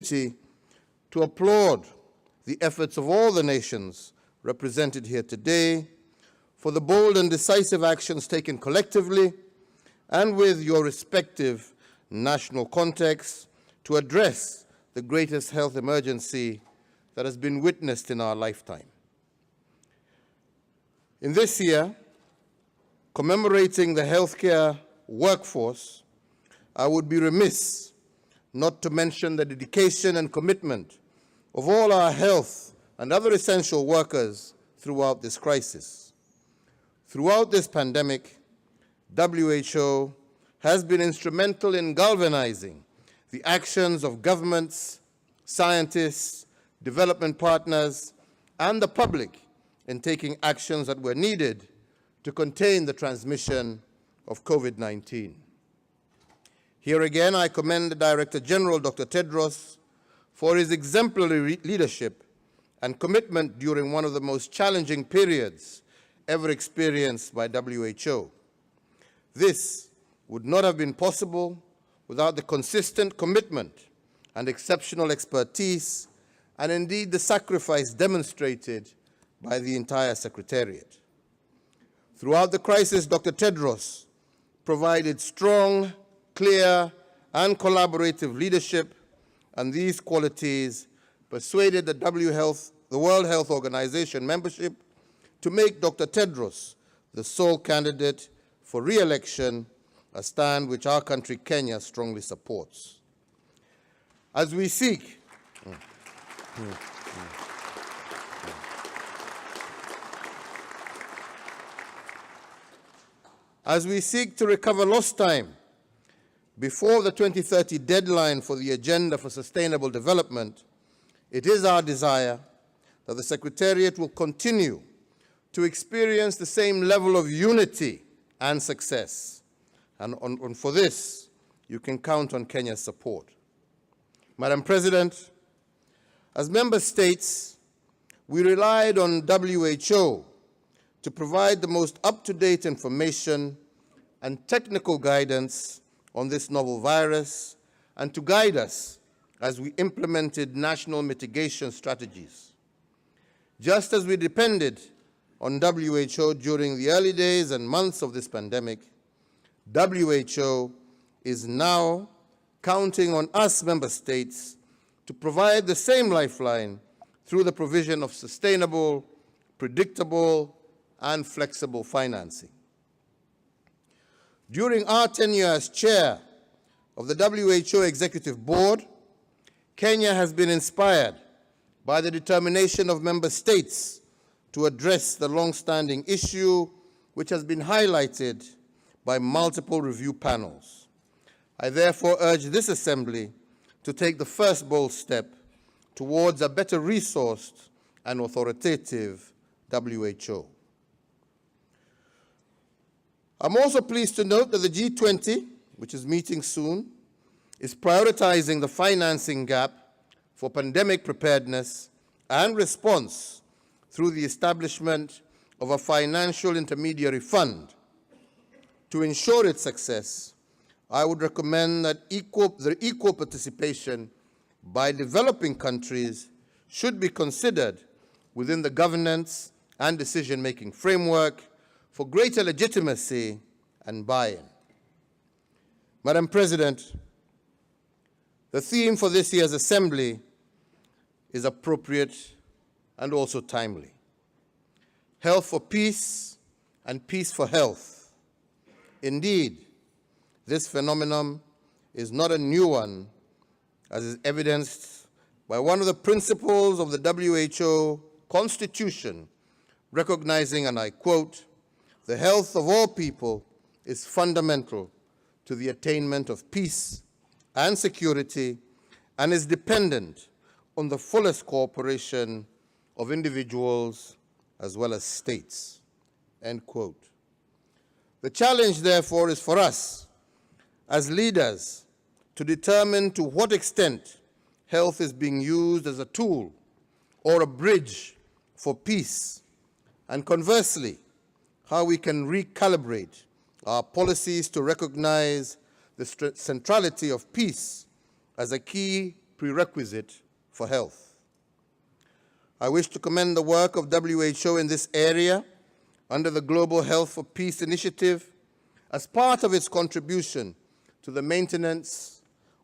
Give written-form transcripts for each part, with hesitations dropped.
to applaud the efforts of all the nations represented here today for the bold and decisive actions taken collectively and with your respective national contexts to address the greatest health emergency that has been witnessed in our lifetime. In this year, commemorating the healthcare workforce, I would be remiss not to mention the dedication and commitment of all our health and other essential workers throughout this crisis. Throughout this pandemic, WHO has been instrumental in galvanizing the actions of governments, scientists, development partners, and the public in taking actions that were needed to contain the transmission of COVID-19. Here again, I commend the Director General, Dr. Tedros, for his exemplary leadership and commitment during one of the most challenging periods ever experienced by WHO. This would not have been possible without the consistent commitment and exceptional expertise, and indeed the sacrifice demonstrated by the entire Secretariat. Throughout the crisis, Dr. Tedros provided strong, clear, and collaborative leadership, and these qualities persuaded the World Health Organization membership to make Dr. Tedros the sole candidate for re-election, a stand which our country, Kenya, strongly supports. As we seek to recover lost time before the 2030 deadline for the Agenda for Sustainable Development, it is our desire that the Secretariat will continue to experience the same level of unity and success. And for this, you can count on Kenya's support. Madam President, as member states, we relied on WHO to provide the most up-to-date information and technical guidance on this novel virus and to guide us as we implemented national mitigation strategies. Just as we depended on WHO during the early days and months of this pandemic, WHO is now counting on us member states to provide the same lifeline through the provision of sustainable, predictable, and flexible financing. During our tenure as chair of the WHO Executive Board, Kenya has been inspired by the determination of member states to address the long-standing issue which has been highlighted by multiple review panels. I therefore urge this Assembly to take the first bold step towards a better resourced and authoritative WHO. I'm also pleased to note that the G20, which is meeting soon, is prioritizing the financing gap for pandemic preparedness and response through the establishment of a financial intermediary fund. To ensure its success, I would recommend that the equal participation by developing countries should be considered within the governance and decision-making framework for greater legitimacy and buy-in. Madam President, the theme for this year's Assembly is appropriate and also timely. Health for peace and peace for health. Indeed, this phenomenon is not a new one, as is evidenced by one of the principles of the WHO Constitution, recognizing, and I quote, "The health of all people is fundamental to the attainment of peace and security and is dependent on the fullest cooperation of individuals as well as states," end quote. The challenge, therefore, is for us as leaders to determine to what extent health is being used as a tool or a bridge for peace, and conversely, how we can recalibrate our policies to recognize the centrality of peace as a key prerequisite for health. I wish to commend the work of WHO in this area under the Global Health for Peace initiative as part of its contribution to the maintenance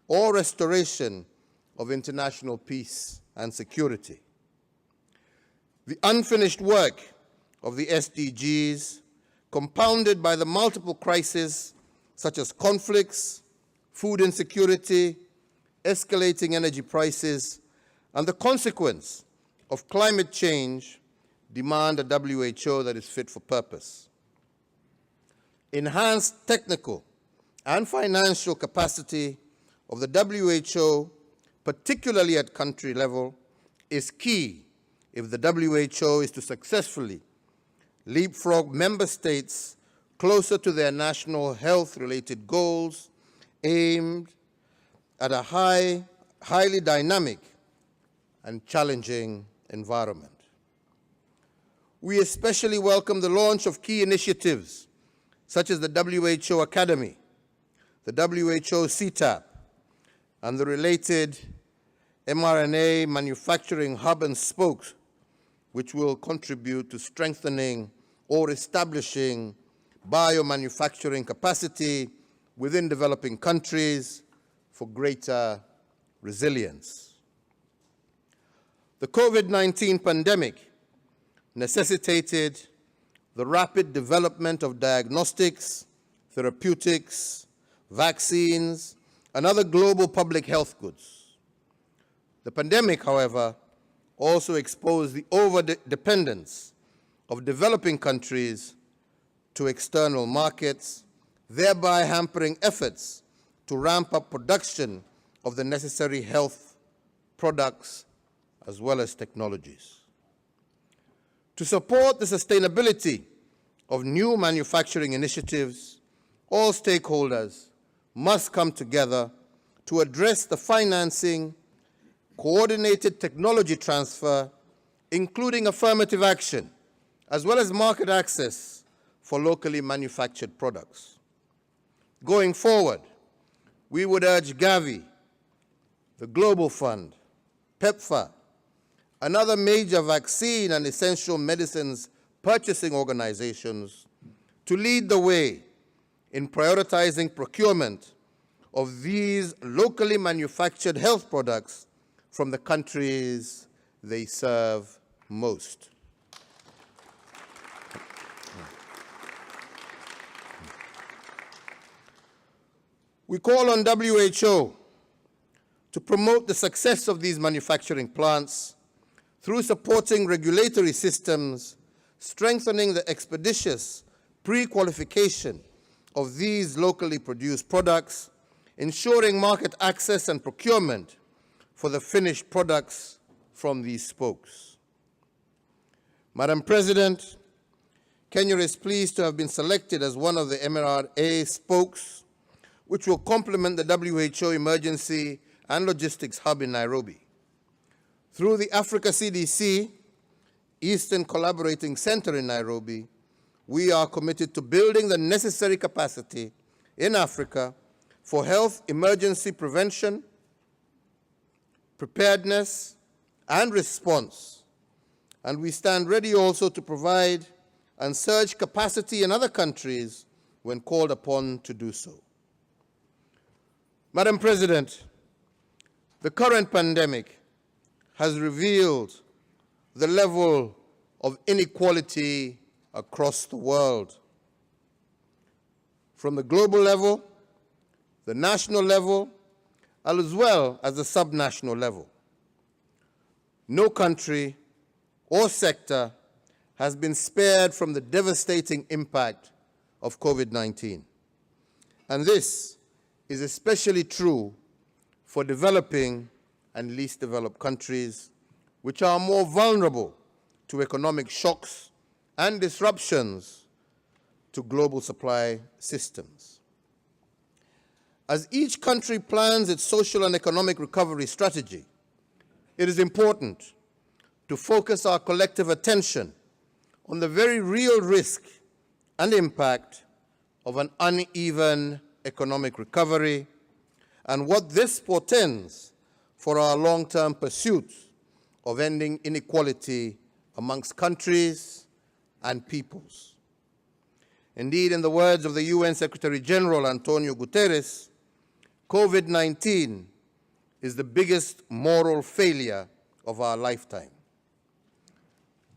or restoration of international peace and security. The unfinished work of the SDGs, compounded by the multiple crises such as conflicts, food insecurity, escalating energy prices, and the consequence of climate change, demand a WHO that is fit for purpose. Enhanced technical and financial capacity of the WHO, particularly at country level, is key if the WHO is to successfully leapfrog member states closer to their national health-related goals aimed at a highly dynamic and challenging environment. We especially welcome the launch of key initiatives such as the WHO Academy, the WHO CTAP, and the related mRNA manufacturing hub and spokes, which will contribute to strengthening or establishing biomanufacturing capacity within developing countries for greater resilience. The COVID-19 pandemic necessitated the rapid development of diagnostics, therapeutics, vaccines, and other global public health goods. The pandemic, however, also exposed the over-dependence of developing countries to external markets, thereby hampering efforts to ramp up production of the necessary health products as well as technologies. To support the sustainability of new manufacturing initiatives, all stakeholders must come together to address the financing, coordinated technology transfer, including affirmative action, as well as market access for locally manufactured products. Going forward, we would urge Gavi, the Global Fund, PEPFAR, and other major vaccine and essential medicines purchasing organizations to lead the way in prioritizing procurement of these locally manufactured health products from the countries they serve most. We call on WHO to promote the success of these manufacturing plants through supporting regulatory systems, strengthening the expeditious pre-qualification of these locally produced products, ensuring market access and procurement for the finished products from these spokes. Madam President, Kenya is pleased to have been selected as one of the MRA spokes, which will complement the WHO Emergency and Logistics Hub in Nairobi. Through the Africa CDC, Eastern Collaborating Center in Nairobi, we are committed to building the necessary capacity in Africa for health emergency prevention, preparedness, and response. And we stand ready also to provide and surge capacity in other countries when called upon to do so. Madam President, the current pandemic has revealed the level of inequality across the world. From the global level, the national level, as well as the subnational level. No country or sector has been spared from the devastating impact of COVID-19. And this is especially true for developing and least developed countries, which are more vulnerable to economic shocks and disruptions to global supply systems. As each country plans its social and economic recovery strategy, it is important to focus our collective attention on the very real risk and impact of an uneven economic recovery and what this portends for our long-term pursuit of ending inequality amongst countries and peoples. Indeed, in the words of the UN Secretary General Antonio Guterres, COVID-19 is the biggest moral failure of our lifetime.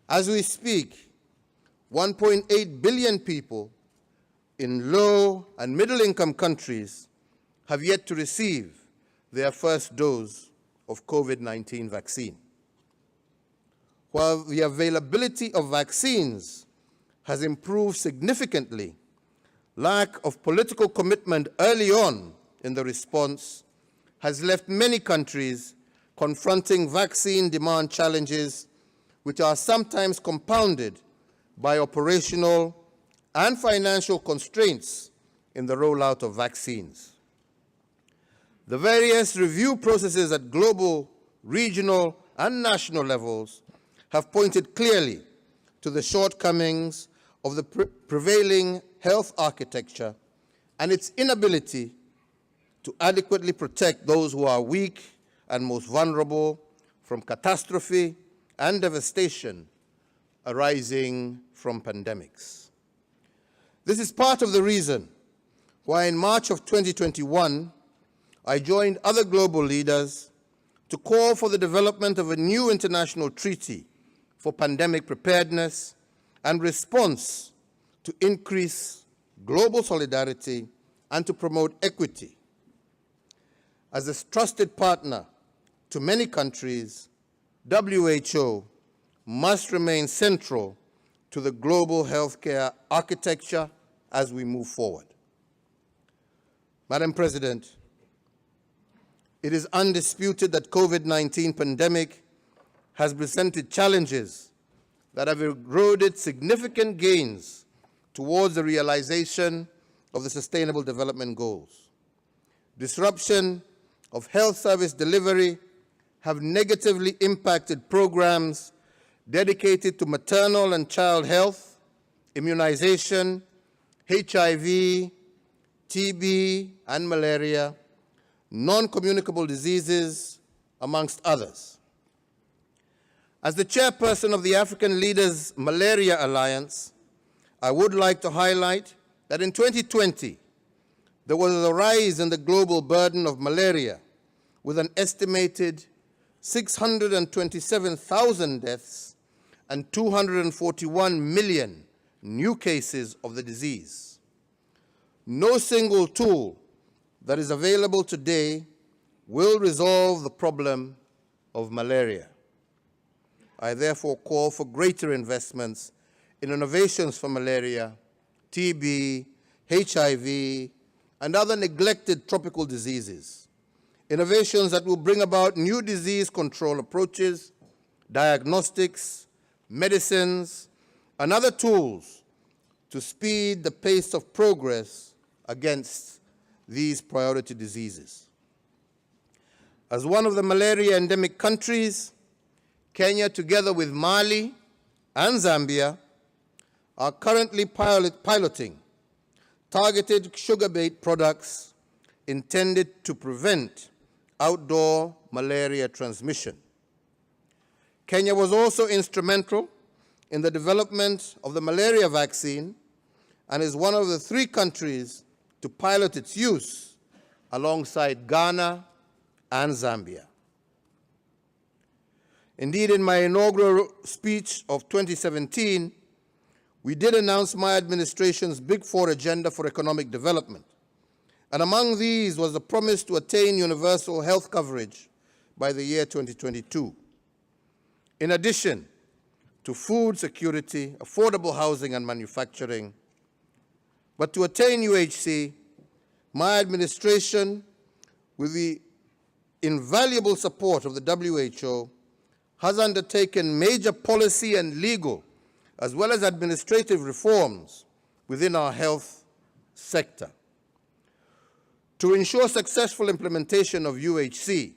As we speak, 1.8 billion people in low and middle-income countries have yet to receive their first dose of COVID-19 vaccine. While the availability of vaccines has improved significantly, lack of political commitment early on in the response has left many countries confronting vaccine demand challenges which are sometimes compounded by operational and financial constraints in the rollout of vaccines. The various review processes at global, regional, and national levels have pointed clearly to the shortcomings of the prevailing health architecture and its inability to adequately protect those who are weak and most vulnerable from catastrophe and devastation arising from pandemics. This is part of the reason why in March of 2021, I joined other global leaders to call for the development of a new international treaty for pandemic preparedness and response to increase global solidarity and to promote equity. As a trusted partner to many countries, WHO must remain central to the global healthcare architecture as we move forward. Madam President, it is undisputed that COVID-19 pandemic has presented challenges that have eroded significant gains towards the realization of the Sustainable Development Goals. Disruption of health service delivery have negatively impacted programs dedicated to maternal and child health, immunization, HIV, TB, and malaria, non-communicable diseases, amongst others. As the chairperson of the African Leaders Malaria Alliance, I would like to highlight that in 2020, there was a rise in the global burden of malaria with an estimated 627,000 deaths and 241 million new cases of the disease. No single tool that is available today will resolve the problem of malaria. I therefore call for greater investments in innovations for malaria, TB, HIV, and other neglected tropical diseases. Innovations that will bring about new disease control approaches, diagnostics, medicines, and other tools to speed the pace of progress against these priority diseases. As one of the malaria endemic countries, Kenya, together with Mali and Zambia, are currently piloting targeted sugar-based products intended to prevent outdoor malaria transmission. Kenya was also instrumental in the development of the malaria vaccine and is one of the 3 countries to pilot its use alongside Ghana and Zambia. Indeed, in my inaugural speech of 2017, we did announce my administration's Big 4 agenda for economic development. And among these was the promise to attain universal health coverage by the year 2022. In addition to food security, affordable housing, and manufacturing, but to attain UHC, my administration, with the invaluable support of the WHO, has undertaken major policy and legal, as well as administrative reforms within our health sector. To ensure successful implementation of UHC,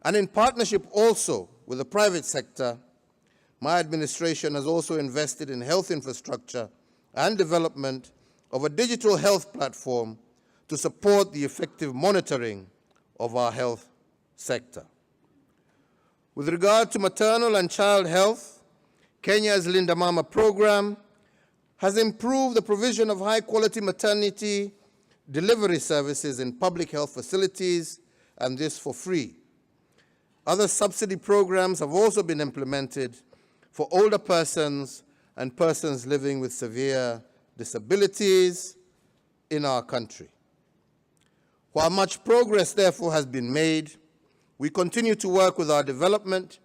and in partnership also with the private sector, my administration has also invested in health infrastructure and development of a digital health platform to support the effective monitoring of our health sector. With regard to maternal and child health, Kenya's Linda Mama program has improved the provision of high-quality maternity delivery services in public health facilities, and this for free. Other subsidy programs have also been implemented for older persons and persons living with severe disabilities in our country. While much progress, therefore, has been made, we continue to work with our development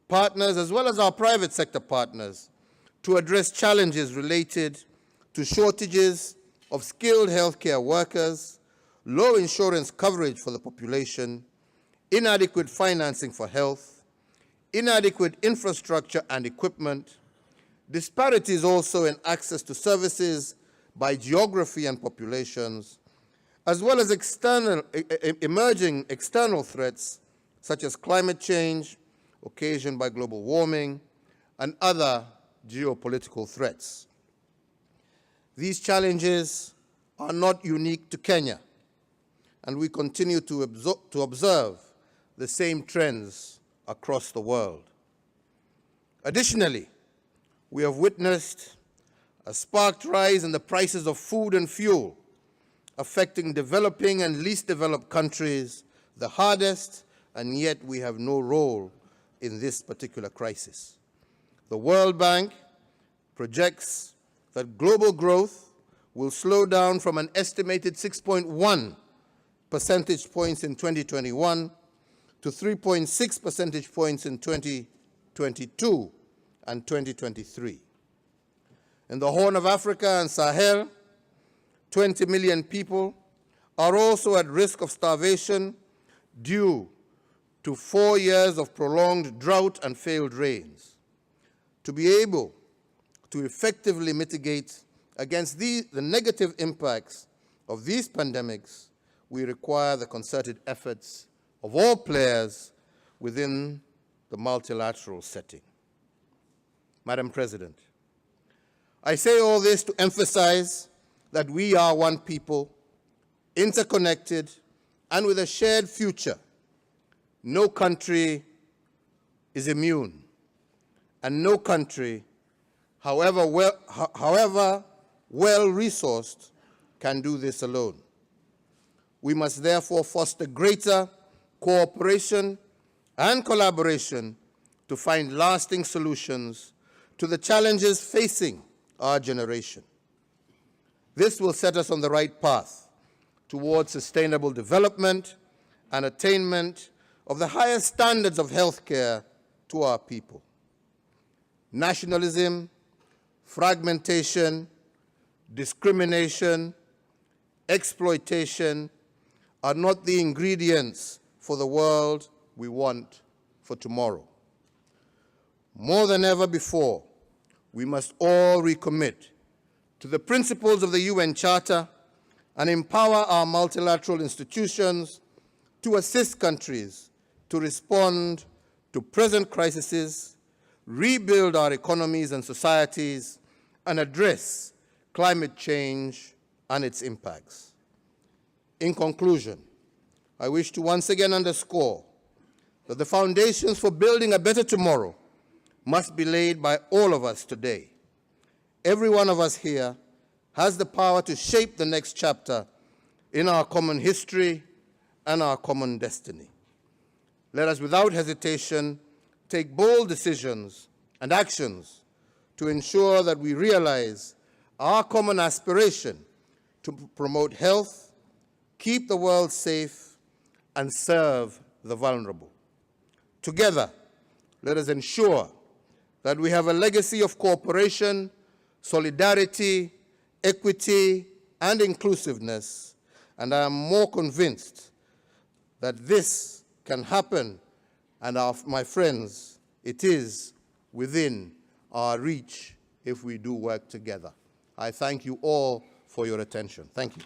partners as well as our private sector partners to address challenges related to shortages of skilled healthcare workers, low insurance coverage for the population, inadequate financing for health, inadequate infrastructure and equipment, disparities also in access to services by geography and populations, as well as emerging external threats such as climate change occasioned by global warming and other geopolitical threats. These challenges are not unique to Kenya, and we continue to observe the same trends across the world. Additionally, we have witnessed a sparked rise in the prices of food and fuel, affecting developing and least developed countries the hardest, and yet we have no role in this particular crisis. The World Bank projects that global growth will slow down from an estimated 6.1 percentage points in 2021 to 3.6 percentage points in 2022 and 2023. In the Horn of Africa and Sahel, 20 million people are also at risk of starvation due to 4 years of prolonged drought and failed rains. To be able to effectively mitigate against the negative impacts of these pandemics, we require the concerted efforts of all players within the multilateral setting. Madam President, I say all this to emphasize that we are one people, interconnected, and with a shared future. No country is immune, and no country, however well-resourced, can do this alone. We must therefore foster greater cooperation and collaboration to find lasting solutions to the challenges facing our generation. This will set us on the right path towards sustainable development and attainment of the highest standards of healthcare to our people. Nationalism, fragmentation, discrimination, exploitation are not the ingredients for the world we want for tomorrow. More than ever before, we must all recommit to the principles of the UN Charter and empower our multilateral institutions to assist countries to respond to present crises, rebuild our economies and societies, and address climate change and its impacts. In conclusion, I wish to once again underscore that the foundations for building a better tomorrow must be laid by all of us today. Every one of us here has the power to shape the next chapter in our common history and our common destiny. Let us, without hesitation, take bold decisions and actions to ensure that we realize our common aspiration to promote health, keep the world safe, and serve the vulnerable. Together, let us ensure that we have a legacy of cooperation, solidarity, equity, and inclusiveness, and I am more convinced that this can happen, and my friends, it is within our reach if we do work together. I thank you all for your attention. Thank you.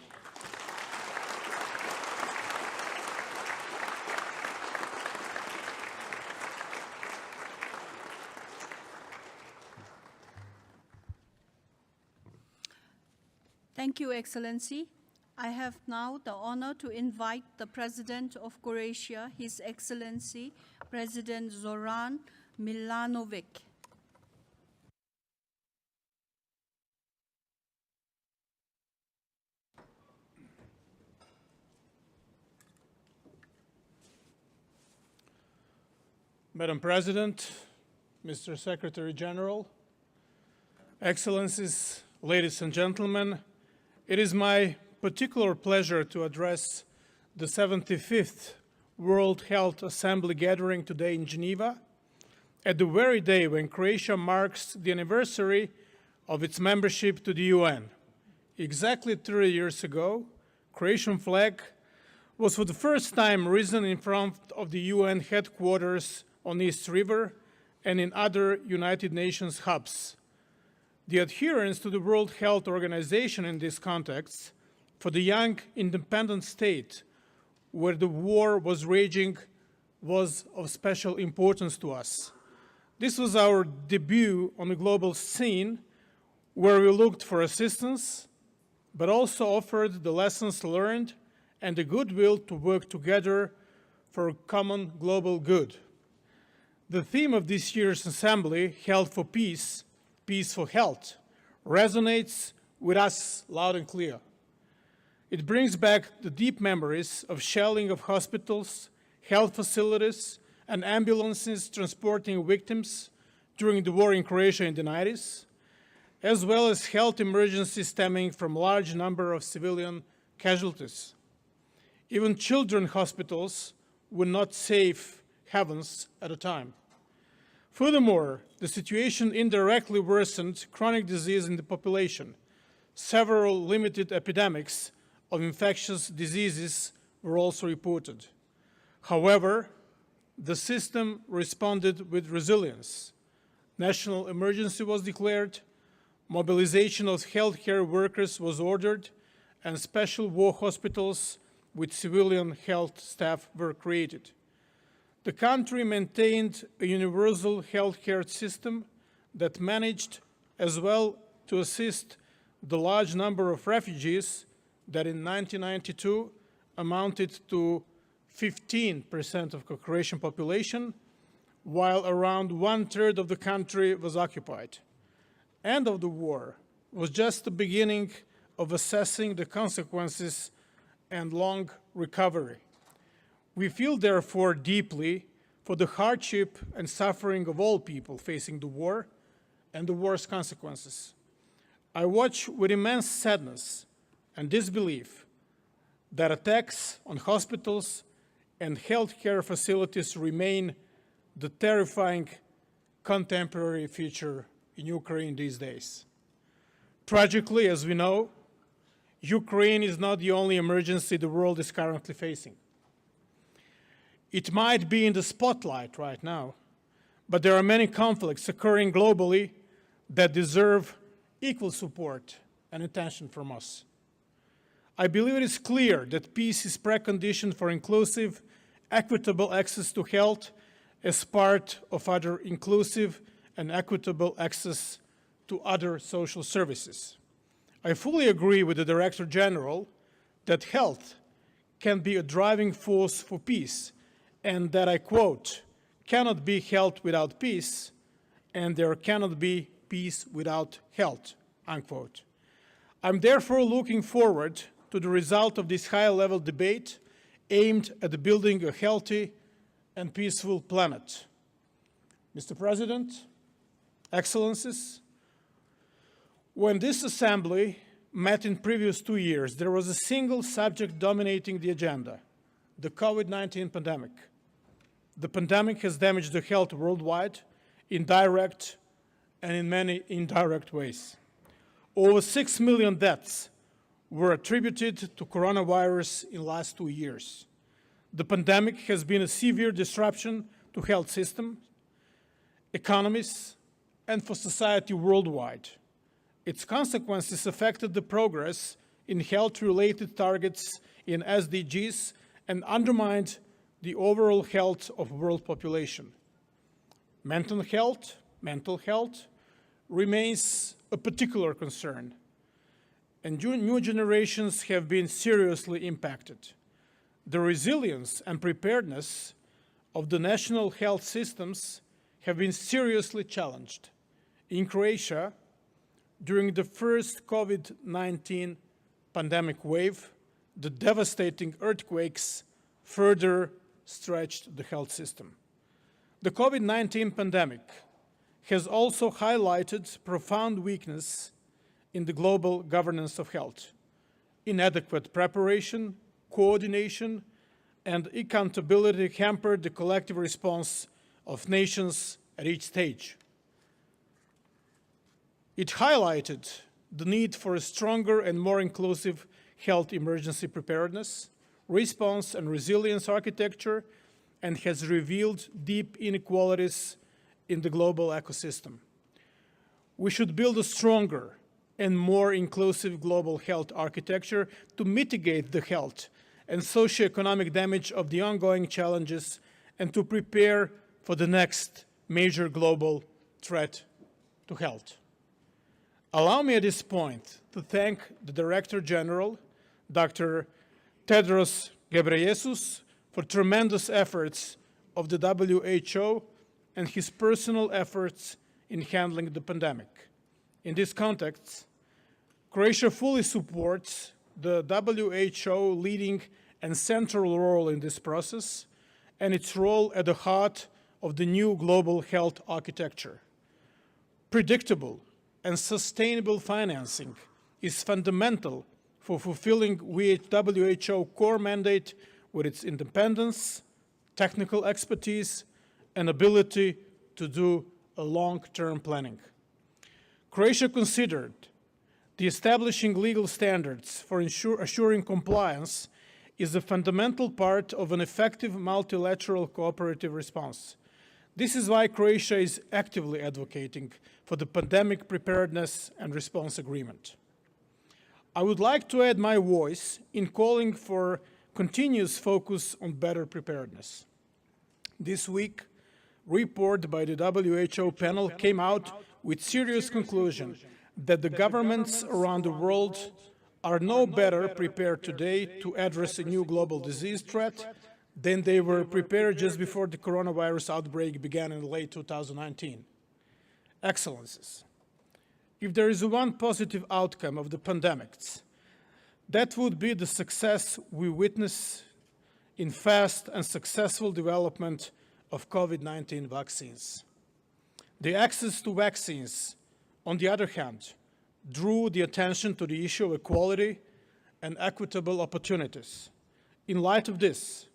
Thank you, Excellency. I have now the honor to invite the President of Croatia, His Excellency, President Zoran Milanovic. Madam President, Mr. Secretary General, Excellencies, ladies and gentlemen, it is my particular pleasure to address the 75th World Health Assembly gathering today in Geneva, at the very day when Croatia marks the anniversary of its membership to the UN. Exactly 3 years ago, Croatian flag was for the first time risen in front of the UN headquarters on East River and in other United Nations hubs. The adherence to the World Health Organization in this context for the young independent state where the war was raging was of special importance to us. This was our debut on the global scene where we looked for assistance, but also offered the lessons learned and the goodwill to work together for common global good. The theme of this year's assembly, Health for Peace, Peace for Health, resonates with us loud and clear. It brings back the deep memories of shelling of hospitals, health facilities, and ambulances transporting victims during the war in Croatia in the 90s, as well as health emergencies stemming from a large number of civilian casualties. Even children's hospitals were not safe havens at a time. Furthermore, the situation indirectly worsened chronic disease in the population. Several limited epidemics of infectious diseases were also reported. However, the system responded with resilience. National emergency was declared, mobilization of healthcare workers was ordered, and special war hospitals with civilian health staff were created. The country maintained a universal healthcare system that managed as well to assist the large number of refugees that in 1992 amounted to 15% of the Croatian population, while around 1/3 of the country was occupied. End of the war was just the beginning of assessing the consequences and long recovery. We feel, therefore, deeply for the hardship and suffering of all people facing the war and the war's consequences. I watch with immense sadness and disbelief that attacks on hospitals and healthcare facilities remain the terrifying contemporary feature in Ukraine these days. Tragically, as we know, Ukraine is not the only emergency the world is currently facing. It might be in the spotlight right now, but there are many conflicts occurring globally that deserve equal support and attention from us. I believe it is clear that peace is precondition for inclusive, equitable access to health as part of other inclusive and equitable access to other social services. I fully agree with the Director General that health can be a driving force for peace, and that, I quote, cannot be health without peace, and there cannot be peace without health, unquote. I'm therefore looking forward to the result of this high-level debate aimed at building a healthy and peaceful planet. Mr. President, Excellencies, when this Assembly met in previous 2 years, there was a single subject dominating the agenda, the COVID-19 pandemic. The pandemic has damaged the health worldwide in direct and in many indirect ways. Over 6 million deaths were attributed to coronavirus in the last 2 years. The pandemic has been a severe disruption to health systems, economies, and for society worldwide. Its consequences affected the progress in health-related targets in SDGs and undermined the overall health of world population. Mental health remains a particular concern, and new generations have been seriously impacted. The resilience and preparedness of the national health systems have been seriously challenged. In Croatia, during the first COVID-19 pandemic wave, the devastating earthquakes further stretched the health system. The COVID-19 pandemic has also highlighted profound weakness in the global governance of health. Inadequate preparation, coordination, and accountability hampered the collective response of nations at each stage. It highlighted the need for a stronger and more inclusive health emergency preparedness, response and resilience architecture, and has revealed deep inequalities in the global ecosystem. We should build a stronger and more inclusive global health architecture to mitigate the health and socioeconomic damage of the ongoing challenges and to prepare for the next major global threat to health. Allow me at this point to thank the Director General, Dr. Tedros Ghebreyesus, for tremendous efforts of the WHO and his personal efforts in handling the pandemic. In this context, Croatia fully supports the WHO leading and central role in this process and its role at the heart of the new global health architecture. Predictable and sustainable financing is fundamental for fulfilling WHO core mandate with its independence, technical expertise, and ability to do a long-term planning. Croatia considered the establishing legal standards for assuring compliance is a fundamental part of an effective multilateral cooperative response. This is why Croatia is actively advocating for the Pandemic Preparedness and Response Agreement. I would like to add my voice in calling for continuous focus on better preparedness. This week, a report by the WHO panel came out with serious conclusion that the governments around the world are no better prepared today to address a new global disease threat than they were prepared just before the coronavirus outbreak began in late 2019. Excellencies, if there is one positive outcome of the pandemics, that would be the success we witness in fast and successful development of COVID-19 vaccines. The access to vaccines, on the other hand, drew the attention to the issue of equality and equitable opportunities. In light of this,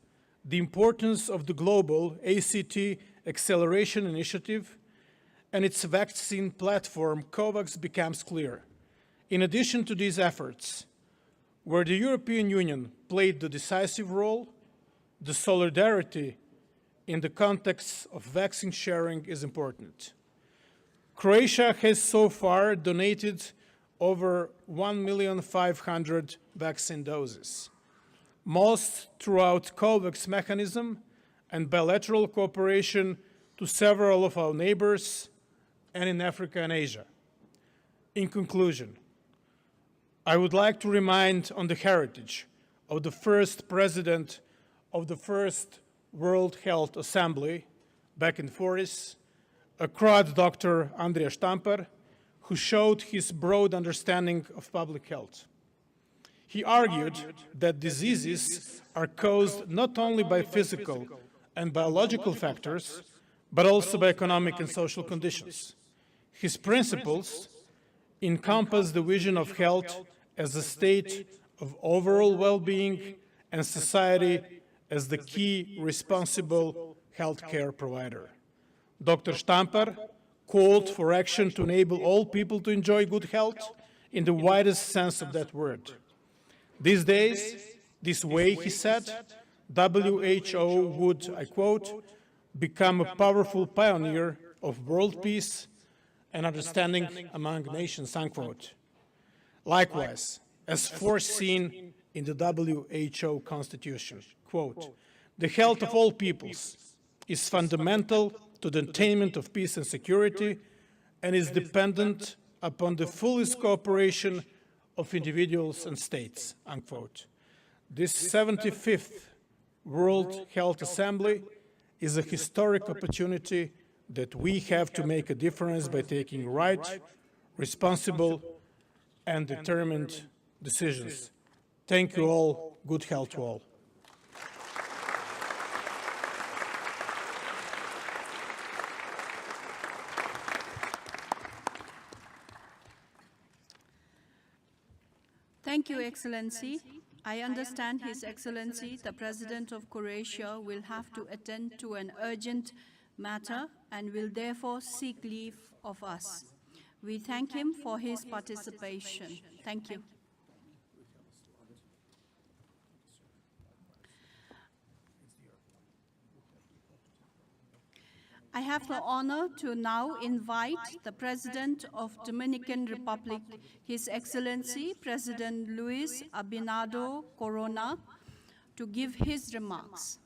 the importance of the global ACT Acceleration Initiative and its vaccine platform, COVAX, becomes clear. In addition to these efforts, where the European Union played the decisive role, the solidarity in the context of vaccine sharing is important. Croatia has so far donated over 1,500,000 vaccine doses, most throughout COVAX mechanism and bilateral cooperation to several of our neighbors and in Africa and Asia. In conclusion, I would like to remind on the heritage of the first president of the first World Health Assembly back in Forest, a Croat doctor, Andrija Štampar, who showed his broad understanding of public health. He argued that diseases are caused not only by physical and biological factors, but also by economic and social conditions. His principles encompass the vision of health as a state of overall well-being and society as the key responsible healthcare provider. Dr. Štampar called for action to enable all people to enjoy good health in the widest sense of that word. These days, this way, he said, WHO would, I quote, become a powerful pioneer of world peace and understanding among nations, unquote. Likewise, as foreseen in the WHO Constitution, quote, the health of all peoples is fundamental to the attainment of peace and security and is dependent upon the fullest cooperation of individuals and states, unquote. This 75th World Health Assembly is a historic opportunity that we have to make a difference by taking right, responsible, and determined decisions. Thank you all. Good health to all. Thank you, Excellency. I understand His Excellency, the President of Croatia, will have to attend to an urgent matter and will therefore seek leave of us. We thank him for his participation. Thank you. I have the honor to now invite the President of Dominican Republic, His Excellency President Luis Abinado Corona, to give his remarks.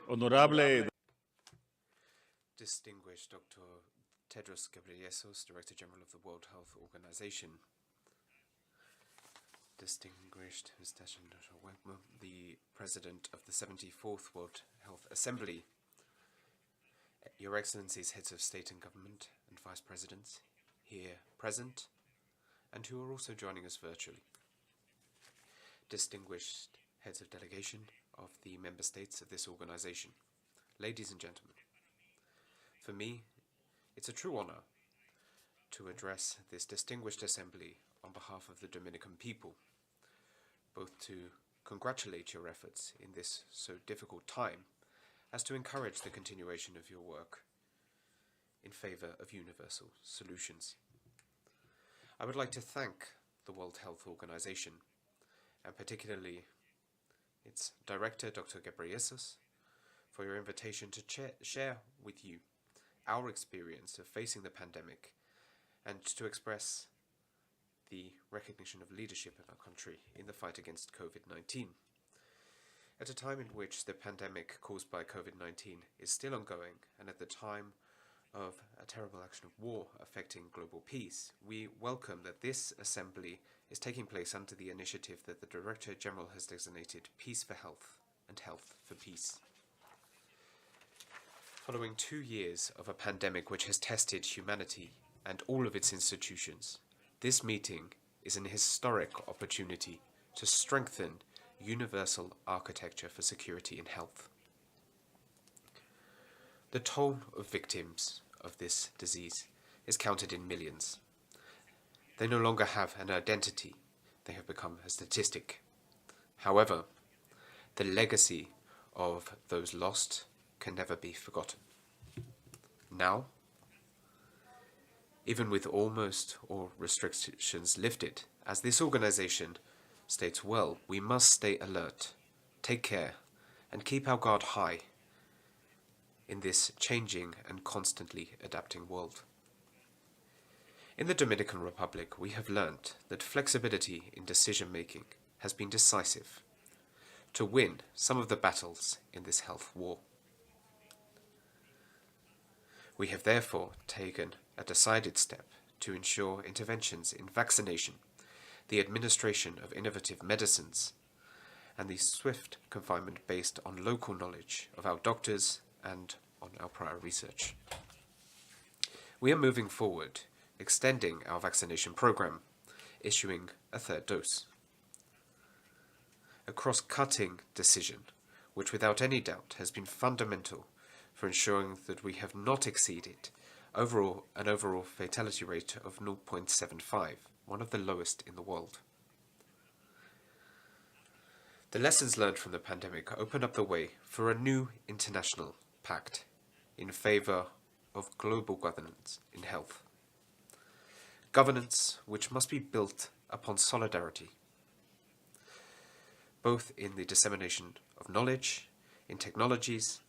Honorable Distinguished Dr. Tedros Ghebreyesus, Director General of the World Health Organization, distinguished Mr. Wegmer, the President of the 74th World Health Assembly, Your Excellencies, Heads of State and Government and Vice Presidents, here present, and who are also joining us virtually, distinguished Heads of Delegation of the Member States of this organization, ladies and gentlemen. For me, it's a true honor to address this distinguished assembly on behalf of the Dominican people, both to congratulate your efforts in this so difficult time, as to encourage the continuation of your work in favor of universal solutions. I would like to thank the World Health Organization, and particularly its Director, Dr. Ghebreyesus, for your invitation to share with you our experience of facing the pandemic and to express the recognition of leadership in our country in the fight against COVID-19. At a time in which the pandemic caused by COVID-19 is still ongoing, and at the time of a terrible action of war affecting global peace, we welcome that this assembly is taking place under the initiative that the Director General has designated Peace for Health and Health for Peace. Following 2 years of a pandemic which has tested humanity and all of its institutions, this meeting is an historic opportunity to strengthen universal architecture for security and health. The toll of victims of this disease is counted in millions. They no longer have an identity, they have become a statistic. However, the legacy of those lost can never be forgotten. Now, even with almost all restrictions lifted, as this organization states well, we must stay alert, take care, and keep our guard high in this changing and constantly adapting world. In the Dominican Republic, we have learned that flexibility in decision-making has been decisive to win some of the battles in this health war. We have therefore taken a decided step to ensure interventions in vaccination, the administration of innovative medicines, and the swift confinement based on local knowledge of our doctors and on our prior research. We are moving forward, extending our vaccination program, issuing a third dose. A cross-cutting decision, which without any doubt has been fundamental for ensuring that we have not exceeded an overall fatality rate of 0.75, one of the lowest in the world. The lessons learned from the pandemic open up the way for a new international pact in favor of global governance in health. Governance which must be built upon solidarity, both in the dissemination of knowledge, in technologies,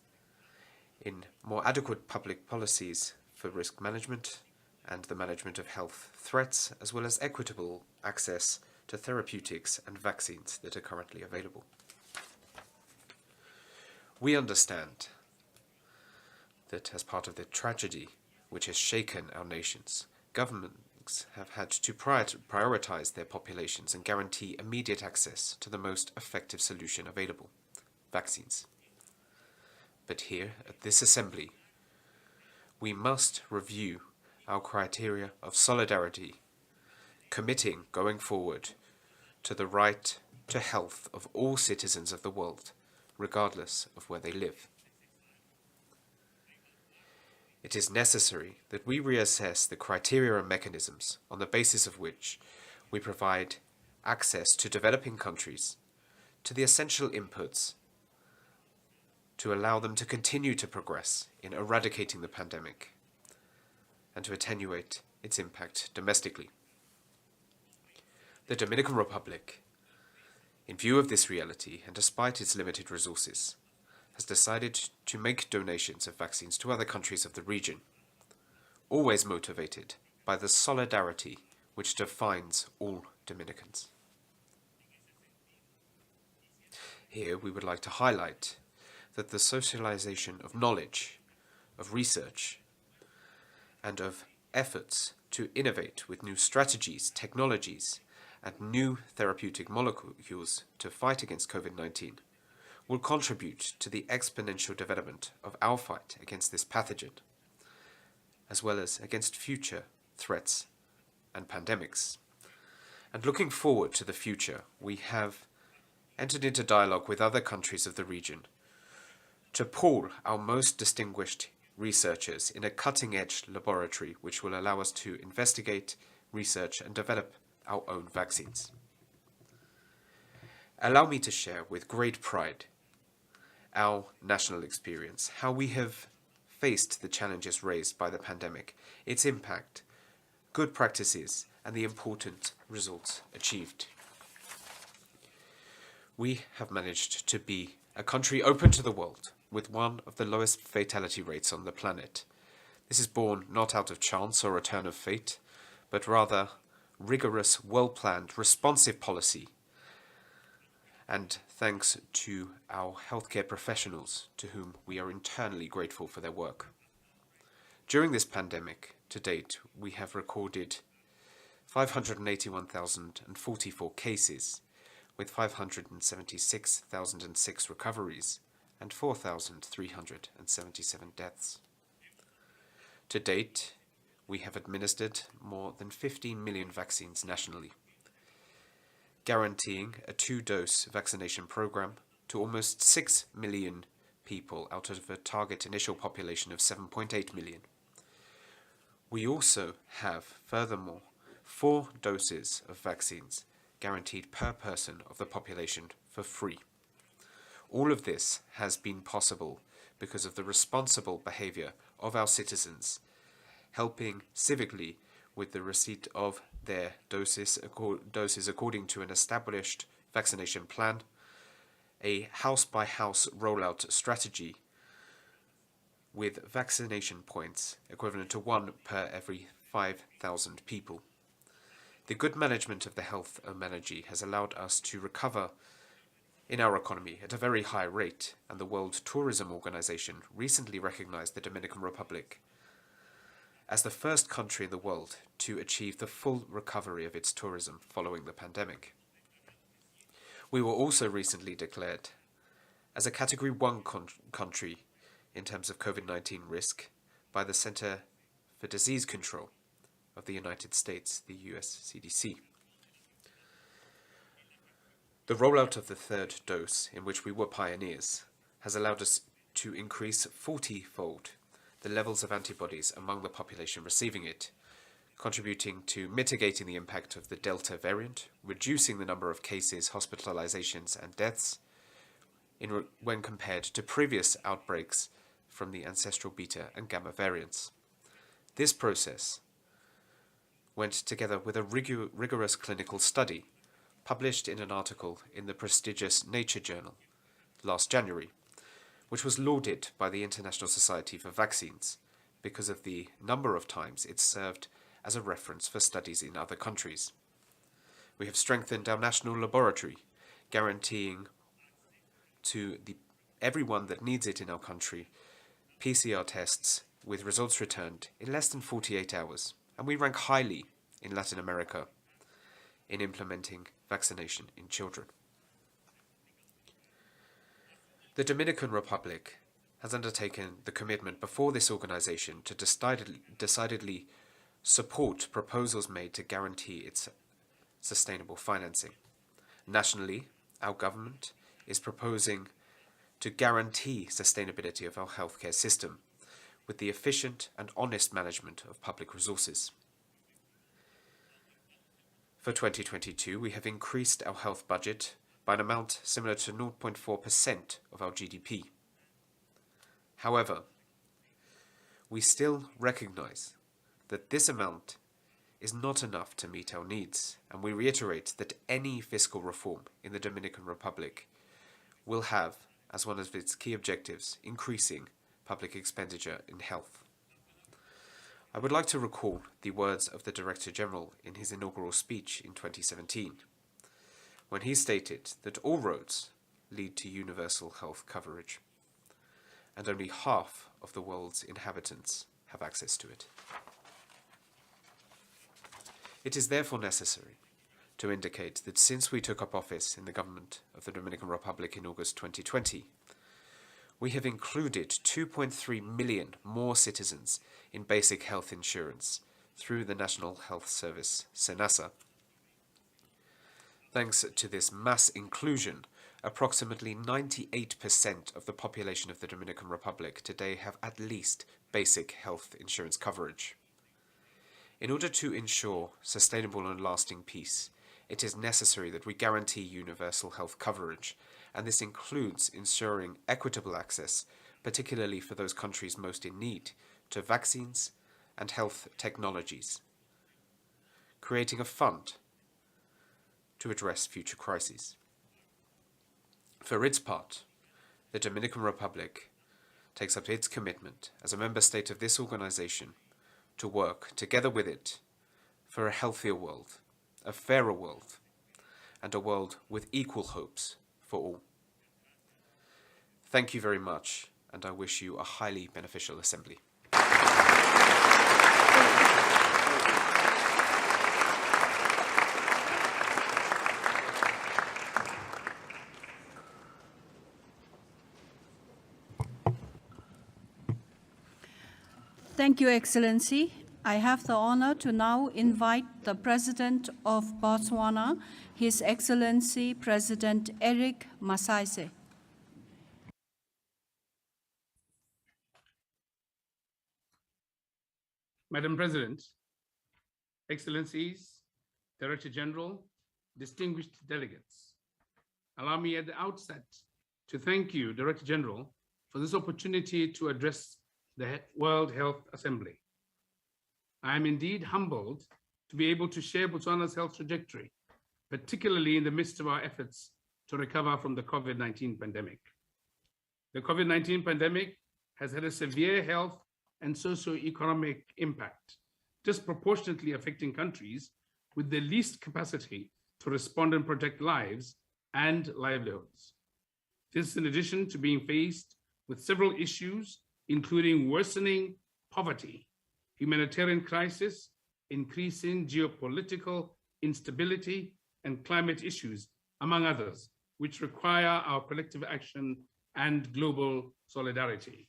in more adequate public policies for risk management and the management of health threats, as well as equitable access to therapeutics and vaccines that are currently available. We understand that as part of the tragedy which has shaken our nations, colleagues have had to prioritize their populations and guarantee immediate access to the most effective solution available: vaccines. But here, at this assembly, we must review our criteria of solidarity, committing going forward to the right to health of all citizens of the world, regardless of where they live. It is necessary that we reassess the criteria and mechanisms on the basis of which we provide access to developing countries to the essential inputs to allow them to continue to progress in eradicating the pandemic and to attenuate its impact domestically. The Dominican Republic, in view of this reality and despite its limited resources, has decided to make donations of vaccines to other countries of the region, always motivated by the solidarity which defines all Dominicans. Here we would like to highlight that the socialization of knowledge, of research, and of efforts to innovate with new strategies, technologies, and new therapeutic molecules to fight against COVID-19 will contribute to the exponential development of our fight against this pathogen, as well as against future threats and pandemics. And looking forward to the future, we have entered into dialogue with other countries of the region to pool our most distinguished researchers in a cutting-edge laboratory which will allow us to investigate, research, and develop our own vaccines. Allow me to share with great pride our national experience, how we have faced the challenges raised by the pandemic, its impact, good practices, and the important results achieved. We have managed to be a country open to the world, with one of the lowest fatality rates on the planet. This is born not out of chance or a turn of fate, but rather rigorous, well-planned, responsive policy, and thanks to our healthcare professionals, to whom we are eternally grateful for their work. During this pandemic, to date, we have recorded 581,044 cases, with 576,006 recoveries, and 4,377 deaths. To date, we have administered more than 15 million vaccines nationally, guaranteeing a 2-dose vaccination program to almost 6 million people out of a target initial population of 7.8 million. We also have, furthermore, 4 doses of vaccines guaranteed per person of the population for free. All of this has been possible because of the responsible behavior of our citizens, helping civically with the receipt of their doses according to an established vaccination plan, a house-by-house rollout strategy with vaccination points equivalent to 1 per every 5,000 people. The good management of the health energy has allowed us to recover in our economy at a very high rate, and the World Tourism Organization recently recognized the Dominican Republic as the first country in the world to achieve the full recovery of its tourism following the pandemic. We were also recently declared as a Category 1 country in terms of COVID-19 risk by the Center for Disease Control of the United States, the US CDC. The rollout of the 3rd dose, in which we were pioneers, has allowed us to increase 40-fold the levels of antibodies among the population receiving it, contributing to mitigating the impact of the Delta variant, reducing the number of cases, hospitalizations, and deaths when compared to previous outbreaks from the ancestral Beta and Gamma variants. This process went together with a rigorous clinical study published in an article in the prestigious Nature journal last January, which was lauded by the International Society for Vaccines because of the number of times it served as a reference for studies in other countries. We have strengthened our national laboratory, guaranteeing to everyone that needs it in our country PCR tests with results returned in less than 48 hours, and we rank highly in Latin America in implementing vaccination in children. The Dominican Republic has undertaken the commitment before this organization to decidedly support proposals made to guarantee its sustainable financing. Nationally, our government is proposing to guarantee sustainability of our healthcare system with the efficient and honest management of public resources. For 2022, we have increased our health budget by an amount similar to 0.4% of our GDP. However, we still recognize that this amount is not enough to meet our needs, and we reiterate that any fiscal reform in the Dominican Republic will have, as one of its key objectives, increasing public expenditure in health. I would like to recall the words of the Director General in his inaugural speech in 2017, when he stated that all roads lead to universal health coverage, and only half of the world's inhabitants have access to it. It is therefore necessary to indicate that since we took up office in the government of the Dominican Republic in August 2020, we have included 2.3 million more citizens in basic health insurance through the National Health Service, SENASA. Thanks to this mass inclusion, approximately 98% of the population of the Dominican Republic today have at least basic health insurance coverage. In order to ensure sustainable and lasting peace, it is necessary that we guarantee universal health coverage, and this includes ensuring equitable access, particularly for those countries most in need, to vaccines and health technologies, creating a fund to address future crises. For its part, the Dominican Republic takes up its commitment as a member state of this organization to work together with it for a healthier world, a fairer world, and a world with equal hopes for all. Thank you very much, and I wish you a highly beneficial assembly. Thank you, Excellency. I have the honor to now invite the President of Botswana, His Excellency President Eric Masaise. Madam President, Excellencies, Director General, distinguished delegates, allow me at the outset to thank you, Director General, for this opportunity to address the World Health Assembly. I am indeed humbled to be able to share Botswana's health trajectory, particularly in the midst of our efforts to recover from the COVID-19 pandemic. The COVID-19 pandemic has had a severe health and socio-economic impact, disproportionately affecting countries with the least capacity to respond and protect lives and livelihoods. This is in addition to being faced with several issues, including worsening poverty, humanitarian crisis, increasing geopolitical instability, and climate issues, among others, which require our collective action and global solidarity.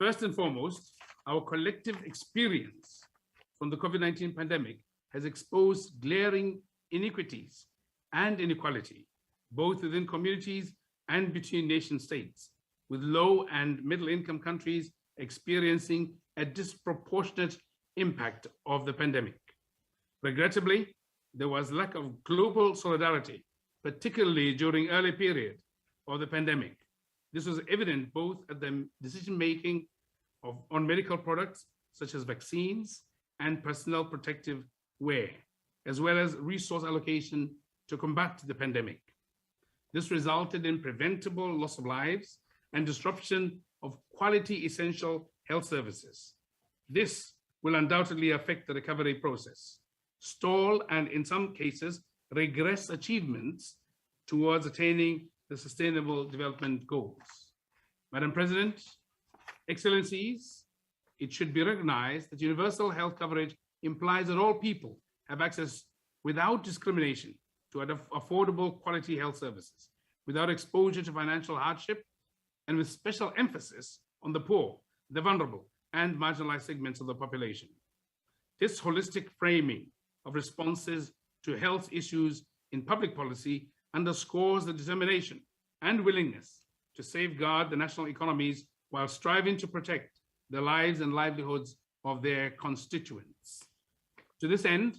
First and foremost, our collective experience from the COVID-19 pandemic has exposed glaring inequities and inequality, both within communities and between nation states, with low and middle income countries experiencing a disproportionate impact of the pandemic. Regrettably, there was lack of global solidarity, particularly during early period of the pandemic. This was evident both at the decision-making on medical products, such as vaccines and personal protective wear, as well as resource allocation to combat the pandemic. This resulted in preventable loss of lives and disruption of quality essential health services. This will undoubtedly affect the recovery process, stall and in some cases regress achievements towards attaining the Sustainable Development Goals. Madam President, Excellencies, it should be recognized that universal health coverage implies that all people have access without discrimination to affordable quality health services, without exposure to financial hardship, and with special emphasis on the poor, the vulnerable, and marginalized segments of the population. This holistic framing of responses to health issues in public policy underscores the determination and willingness to safeguard the national economies while striving to protect the lives and livelihoods of their constituents. To this end,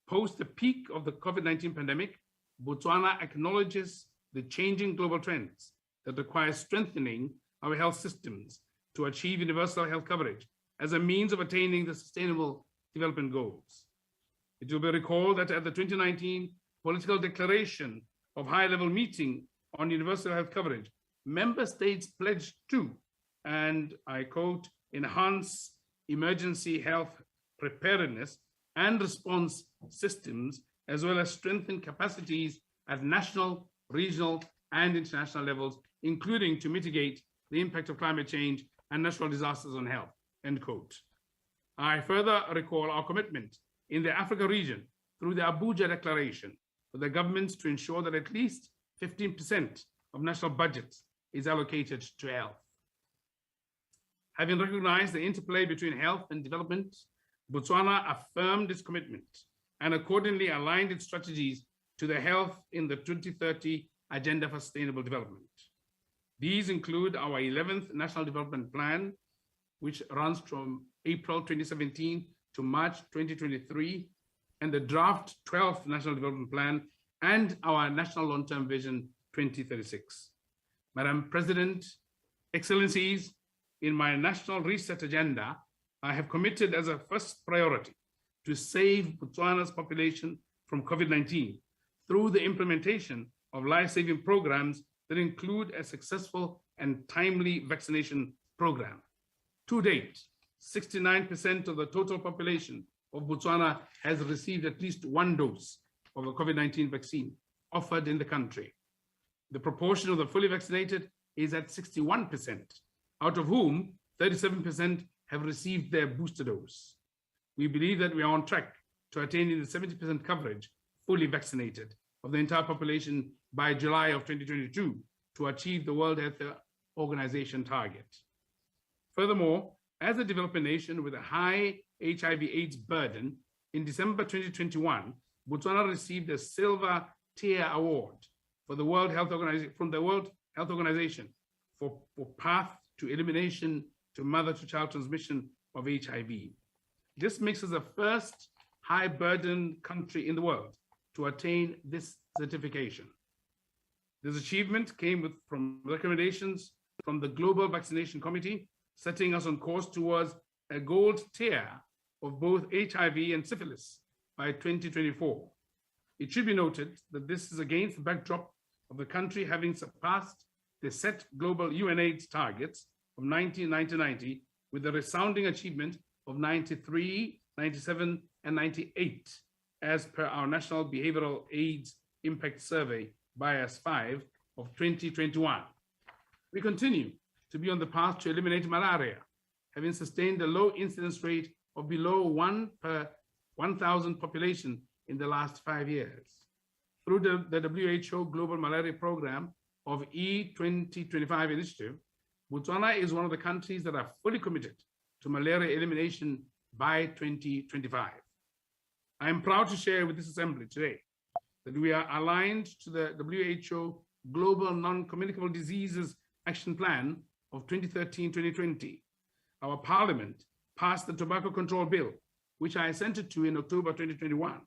post the peak of the COVID-19 pandemic, Botswana acknowledges the changing global trends that require strengthening our health systems to achieve universal health coverage as a means of attaining the Sustainable Development Goals. It will be recalled that at the 2019 Political Declaration of High-Level Meeting on Universal Health Coverage, member states pledged to, and I quote, enhance emergency health preparedness and response systems, as well as strengthen capacities at national, regional, and international levels, including to mitigate the impact of climate change and natural disasters on health, end quote. I further recall our commitment in the Africa region through the Abuja Declaration for the governments to ensure that at least 15% of national budgets is allocated to health. Having recognized the interplay between health and development, Botswana affirmed its commitment and accordingly aligned its strategies to the health in the 2030 Agenda for Sustainable Development. These include our 11th National Development Plan, which runs from April 2017 to March 2023, and the draft 12th National Development Plan, and our National Long-Term Vision 2036. Madam President, Excellencies, in my National Reset Agenda, I have committed as a first priority to save Botswana's population from COVID-19 through the implementation of life-saving programs that include a successful and timely vaccination program. To date, 69% of the total population of Botswana has received at least one dose of the COVID-19 vaccine offered in the country. The proportion of the fully vaccinated is at 61%, out of whom 37% have received their booster dose. We believe that we are on track to attaining the 70% coverage fully vaccinated of the entire population by July of 2022 to achieve the World Health Organization target. Furthermore, as a developing nation with a high HIV/AIDS burden, in December 2021, Botswana received a Silver Tier Award for the from the World Health Organization for path to elimination to mother-to-child transmission of HIV. This makes us the first high-burden country in the world to attain this certification. This achievement came from recommendations from the Global Vaccination Committee, setting us on course towards a gold tier of both HIV and syphilis by 2024. It should be noted that this is against the backdrop of the country having surpassed the set global UNAIDS targets of 1990 with a resounding achievement of 93, 97, and 98, as per our National Behavioral AIDS Impact Survey, BIAS 5 of 2021. We continue to be on the path to eliminate malaria, having sustained a low incidence rate of below 1 per 1,000 population in the last 5 years. Through the WHO Global Malaria Program of E2025 initiative, Botswana is one of the countries that are fully committed to malaria elimination by 2025. I am proud to share with this assembly today that we are aligned to the WHO Global Non-Communicable Diseases Action Plan of 2013-2020. Our parliament passed the Tobacco Control Bill, which I assented to in October 2021.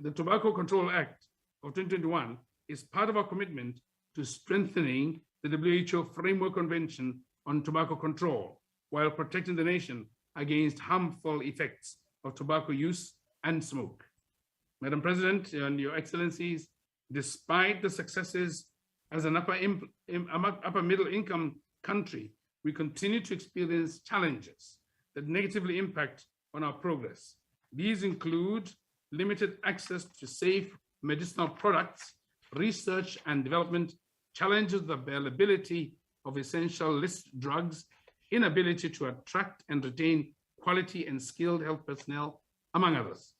The Tobacco Control Act of 2021 is part of our commitment to strengthening the WHO Framework Convention on Tobacco Control while protecting the nation against harmful effects of tobacco use and smoke. Madam President and Your Excellencies, despite the successes as an upper middle income country, we continue to experience challenges that negatively impact on our progress. These include limited access to safe medicinal products, research and development, challenges of availability of essential list drugs, inability to attract and retain quality and skilled health personnel, among others.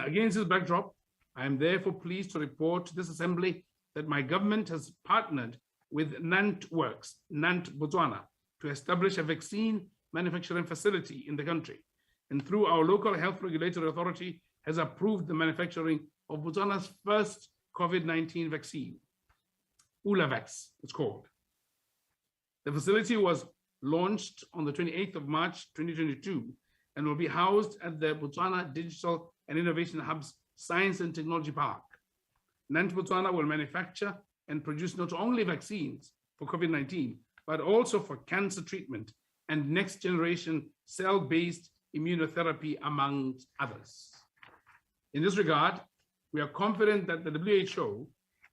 Against this backdrop, I am therefore pleased to report to this Assembly that my government has partnered with NantWorks, Nant, Botswana, to establish a vaccine manufacturing facility in the country. And through our local health regulatory authority, has approved the manufacturing of Botswana's first COVID-19 vaccine, Ulavax, it's called. The facility was launched on the 28th of March, 2022, and will be housed at the Botswana Digital and Innovation Hub's Science and Technology Park. Nant Botswana will manufacture and produce not only vaccines for COVID-19, but also for cancer treatment and next generation cell-based immunotherapy, among others. In this regard, we are confident that the WHO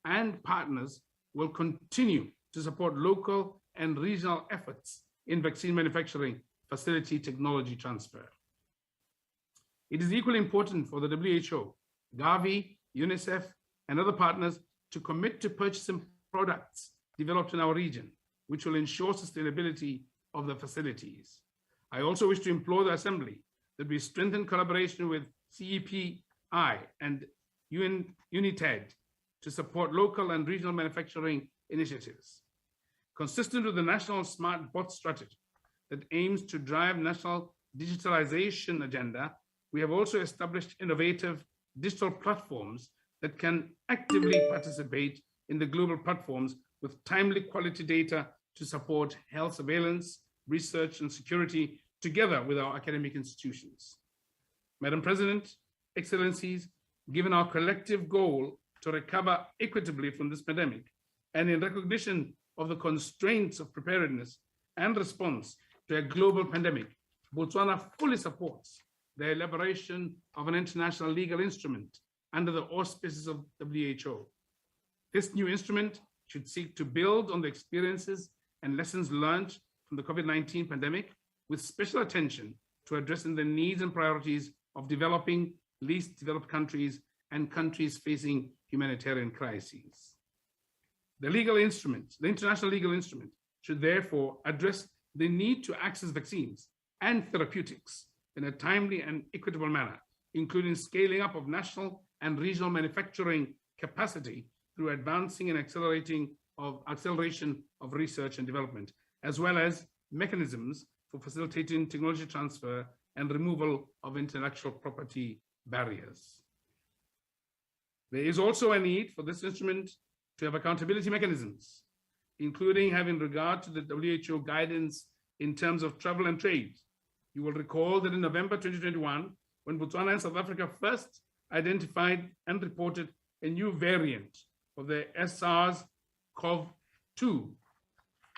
and partners will continue to support local and regional efforts in vaccine manufacturing facility technology transfer. It is equally important for the WHO, Gavi, UNICEF, and other partners to commit to purchasing products developed in our region, which will ensure sustainability of the facilities. I also wish to implore the Assembly that we strengthen collaboration with CEPI and UNITED to support local and regional manufacturing initiatives. Consistent with the National Smart Bot Strategy that aims to drive national digitalization agenda, we have also established innovative digital platforms that can actively participate in the global platforms with timely quality data to support health surveillance, research, and security together with our academic institutions. Madam President, Excellencies, given our collective goal to recover equitably from this pandemic, and in recognition of the constraints of preparedness and response to a global pandemic, Botswana fully supports the elaboration of an international legal instrument under the auspices of WHO. This new instrument should seek to build on the experiences and lessons learned from the COVID-19 pandemic, with special attention to addressing the needs and priorities of developing, least developed countries and countries facing humanitarian crises. The international legal instrument should therefore address the need to access vaccines and therapeutics in a timely and equitable manner, including scaling up of national and regional manufacturing capacity through advancing and acceleration of research and development, as well as mechanisms for facilitating technology transfer and removal of intellectual property barriers. There is also a need for this instrument to have accountability mechanisms, including having regard to the WHO guidance in terms of travel and trade. You will recall that in November 2021, when Botswana and South Africa first identified and reported a new variant of the SARS-CoV-2,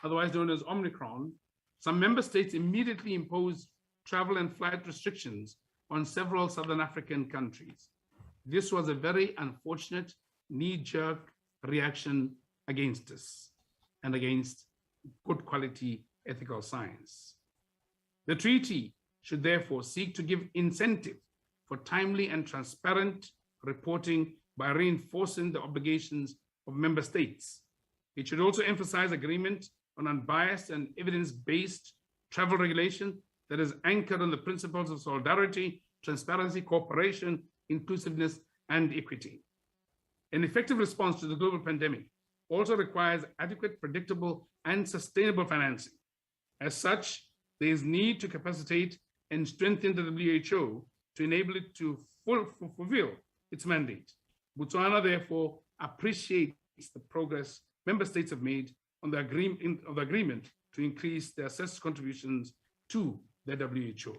otherwise known as Omicron, some member states immediately imposed travel and flight restrictions on several Southern African countries. This was a very unfortunate knee-jerk reaction against us and against good quality ethical science. The treaty should therefore seek to give incentive for timely and transparent reporting by reinforcing the obligations of member states. It should also emphasize agreement on unbiased and evidence-based travel regulation that is anchored on the principles of solidarity, transparency, cooperation, inclusiveness, and equity. An effective response to the global pandemic also requires adequate, predictable, and sustainable financing. As such, there is need to capacitate and strengthen the WHO to enable it to fulfill its mandate. Botswana therefore appreciates the progress member states have made on the agreement to increase their assessed contributions to the WHO.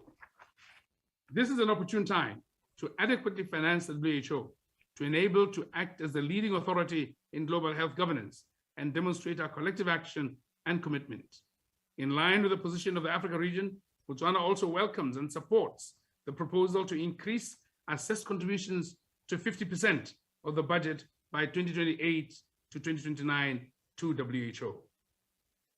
This is an opportune time to adequately finance the WHO to enable to act as the leading authority in global health governance and demonstrate our collective action and commitment. In line with the position of the Africa region, Botswana also welcomes and supports the proposal to increase assessed contributions to 50% of the budget by 2028 to 2029 to WHO.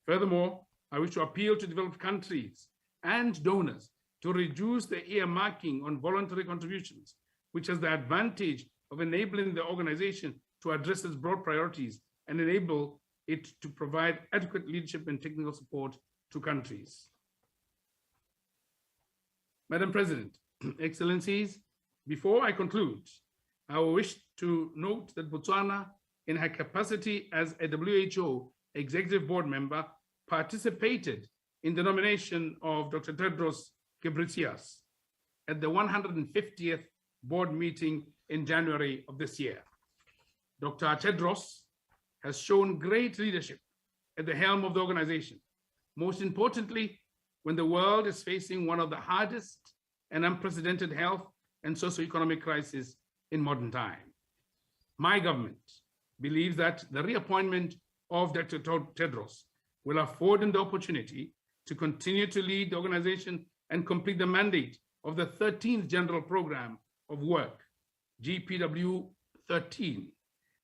Furthermore, I wish to appeal to developed countries and donors to reduce the earmarking on voluntary contributions, which has the advantage of enabling the organization to address its broad priorities and enable it to provide adequate leadership and technical support to countries. Madam President, Excellencies, before I conclude, I wish to note that Botswana, in her capacity as a WHO Executive Board member, participated in the nomination of Dr. Tedros Ghebreyesus at the 150th board meeting in January of this year. Dr. Tedros has shown great leadership at the helm of the organization, most importantly, when the world is facing one of the hardest and unprecedented health and socioeconomic crises in modern time. My government believes that the reappointment of Dr. Tedros will afford him the opportunity to continue to lead the organization and complete the mandate of the 13th General Program of Work, GPW 13,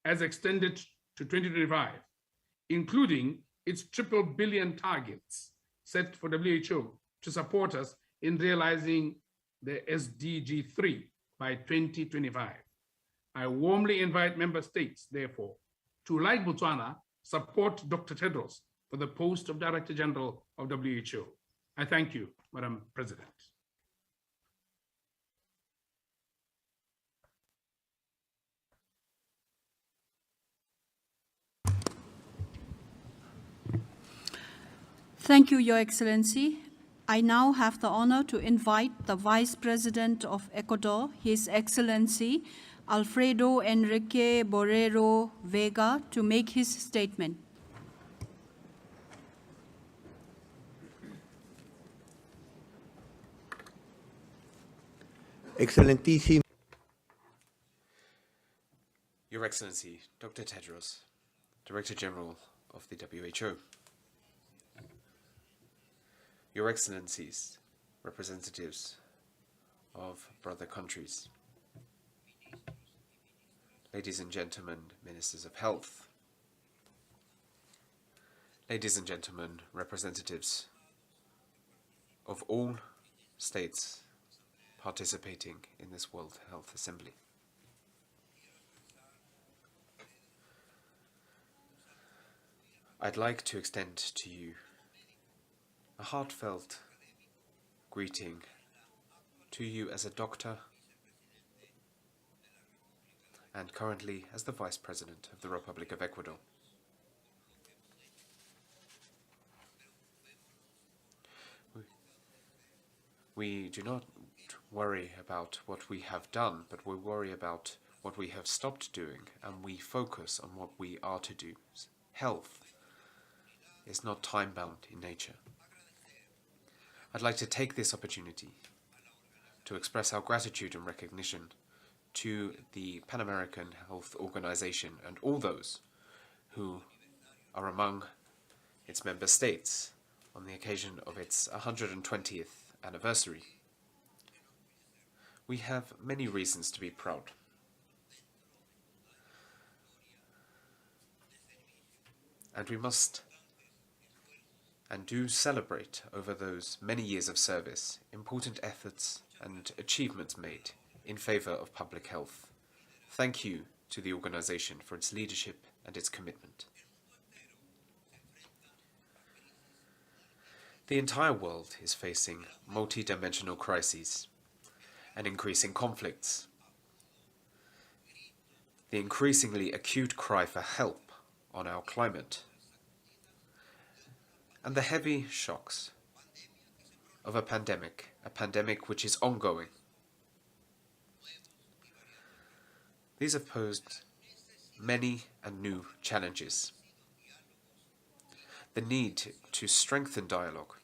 as extended to 2025, including its triple billion targets set for WHO to support us in realizing the SDG 3 by 2025. I warmly invite member states, therefore, to, like Botswana, support Dr. Tedros for the post of Director General of WHO. I thank you, Madam President. Thank you, Your Excellency. I now have the honor to invite the Vice President of Ecuador, His Excellency Alfredo Enrique Borrero Vega, to make his statement. Excelentísimo. Your Excellency, Dr. Tedros, Director General of the WHO. Your Excellencies, representatives of brother countries, ladies and gentlemen, Ministers of Health, ladies and gentlemen, representatives of all states participating in this World Health Assembly. I'd like to extend to you a heartfelt greeting to you as a doctor and currently as the Vice President of the Republic of Ecuador. We do not worry about what we have done, but we worry about what we have stopped doing, and we focus on what we are to do. Health is not time-bound in nature. I'd like to take this opportunity to express our gratitude and recognition to the Pan American Health Organization and all those who are among its member states on the occasion of its 120th anniversary. We have many reasons to be proud. And we must and do celebrate over those many years of service, important efforts and achievements made in favor of public health. Thank you to the organization for its leadership and its commitment. The entire world is facing multi-dimensional crises and increasing conflicts. The increasingly acute cry for help on our climate, and the heavy shocks of a pandemic which is ongoing. These have posed many and new challenges. The need to strengthen dialogue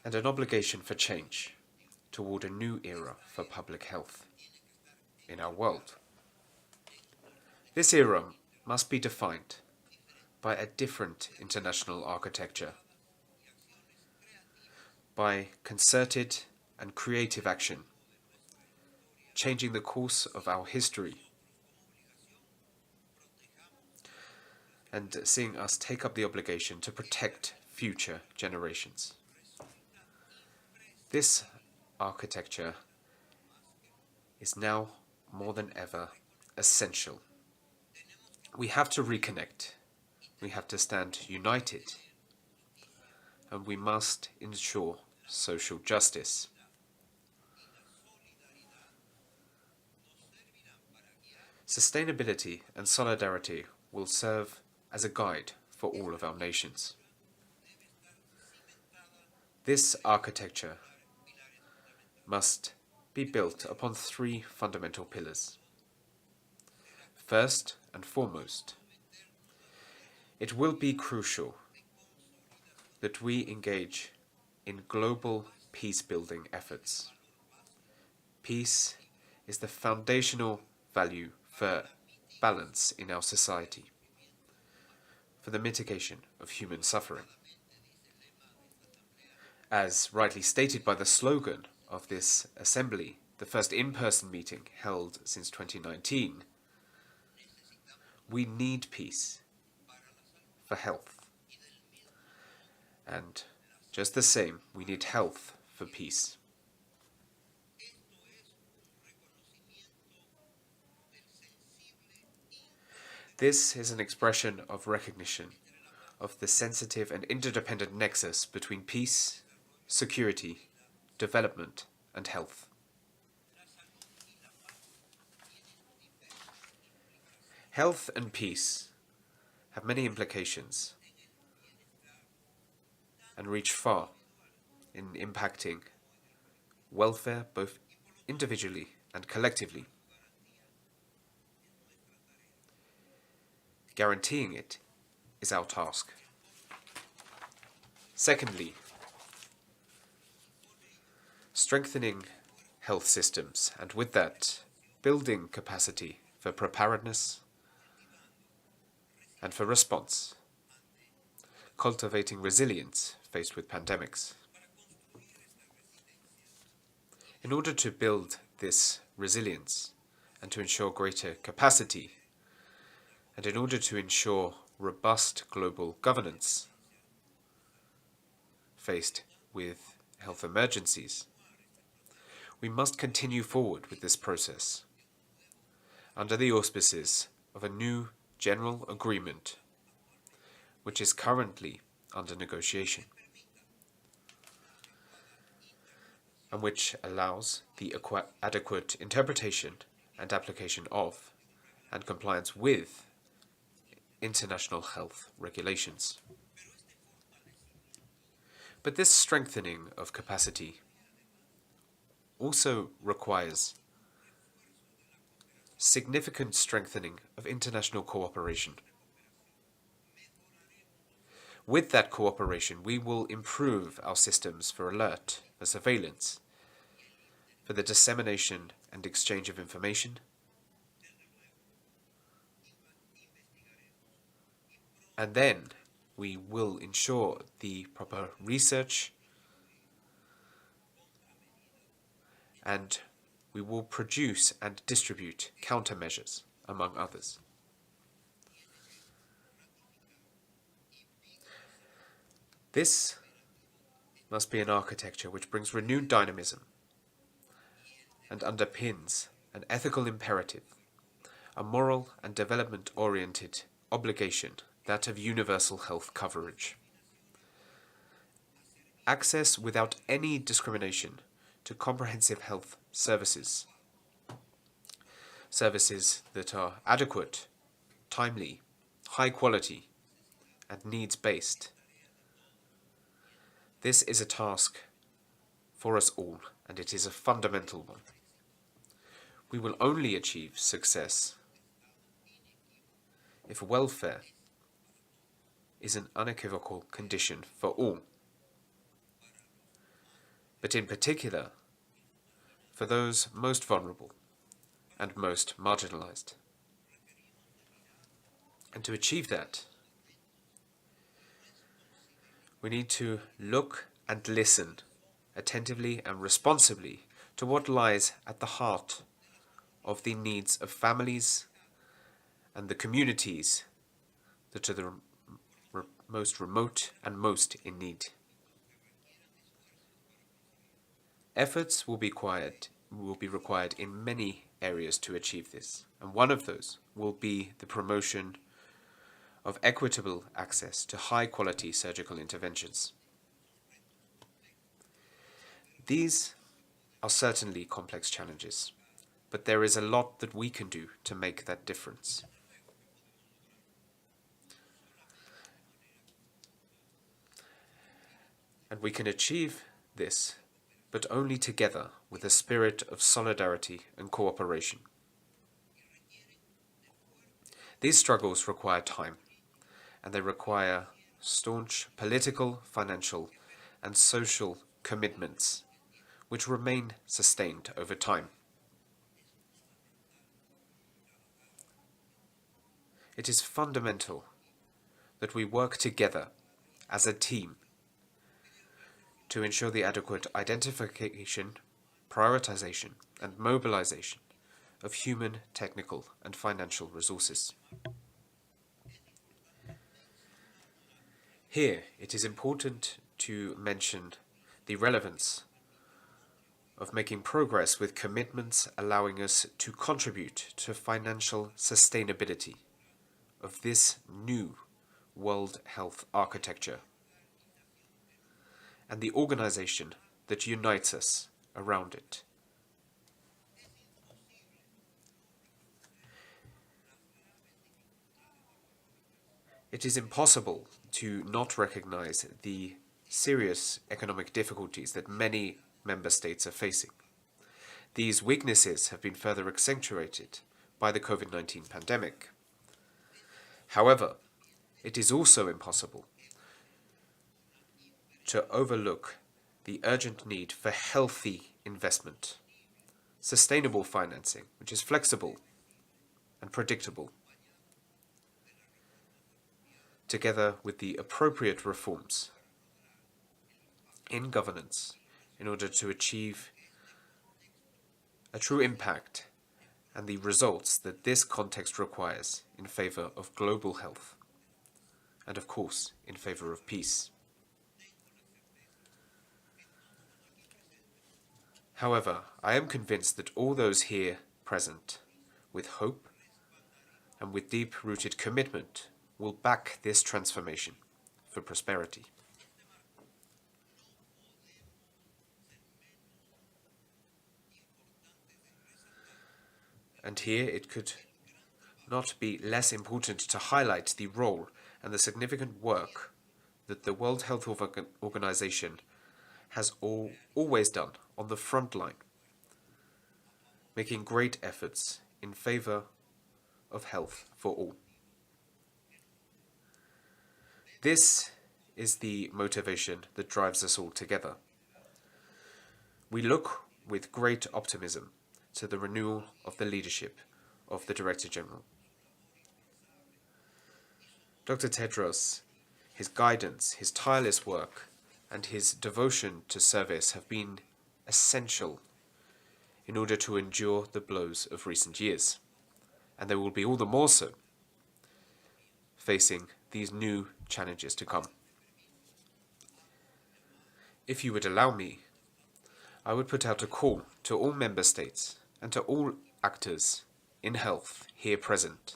and an obligation for change toward a new era for public health in our world. This era must be defined by a different international architecture, by concerted and creative action, changing the course of our history, and seeing us take up the obligation to protect future generations. This architecture is now more than ever essential. We have to reconnect. We have to stand united, and we must ensure social justice. Sustainability and solidarity will serve as a guide for all of our nations. This architecture must be built upon three fundamental pillars. First and foremost, it will be crucial that we engage in global peace-building efforts. Peace is the foundational value for balance in our society, for the mitigation of human suffering. As rightly stated by the slogan of this assembly, the first in-person meeting held since 2019, we need peace for health. And just the same, we need health for peace. This is an expression of recognition of the sensitive and interdependent nexus between peace, security, development, and health. Health and peace have many implications and reach far in impacting welfare both individually and collectively. Guaranteeing it is our task. Secondly, strengthening health systems, and with that, building capacity for preparedness and for response, cultivating resilience faced with pandemics. In order to build this resilience and to ensure greater capacity, and in order to ensure robust global governance faced with health emergencies, we must continue forward with this process under the auspices of a new general agreement which is currently under negotiation and which allows the adequate interpretation and application of and compliance with international health regulations. But this strengthening of capacity also requires significant strengthening of international cooperation. With that cooperation, we will improve our systems for alert, for surveillance, for the dissemination and exchange of information, and then we will ensure the proper research, and we will produce and distribute countermeasures, among others. This must be an architecture which brings renewed dynamism and underpins an ethical imperative, a moral and development-oriented obligation, that of universal health coverage. Access without any discrimination to comprehensive health services. Services that are adequate, timely, high quality, and needs-based. This is a task for us all, and it is a fundamental one. We will only achieve success if welfare is an unequivocal condition for all, but in particular for those most vulnerable and most marginalized. And to achieve that, we need to look and listen attentively and responsibly to what lies at the heart of the needs of families and the communities that are the most remote and most in need. Efforts will be required in many areas to achieve this, and one of those will be the promotion of equitable access to high-quality surgical interventions. These are certainly complex challenges, but there is a lot that we can do to make that difference. And we can achieve this, but only together with a spirit of solidarity and cooperation. These struggles require time, and they require staunch political, financial, and social commitments, which remain sustained over time. It is fundamental that we work together as a team to ensure the adequate identification, prioritization, and mobilization of human, technical, and financial resources. Here, it is important to mention the relevance of making progress with commitments allowing us to contribute to financial sustainability of this new World Health architecture and the organization that unites us around it. It is impossible to not recognize the serious economic difficulties that many member states are facing. These weaknesses have been further accentuated by the COVID-19 pandemic. However, it is also impossible to overlook the urgent need for healthy investment, sustainable financing, which is flexible and predictable, together with the appropriate reforms in governance in order to achieve a true impact and the results that this context requires in favor of global health and, of course, in favor of peace. However, I am convinced that all those here present, with hope and with deep-rooted commitment, will back this transformation for prosperity. And here it could not be less important to highlight the role and the significant work that the World Health Organization has always done on the front line, making great efforts in favor of health for all. This is the motivation that drives us all together. We look with great optimism to the renewal of the leadership of the Director General. Dr. Tedros, his guidance, his tireless work, and his devotion to service have been essential in order to endure the blows of recent years, and they will be all the more so facing these new challenges to come. If you would allow me, I would put out a call to all member states and to all actors in health here present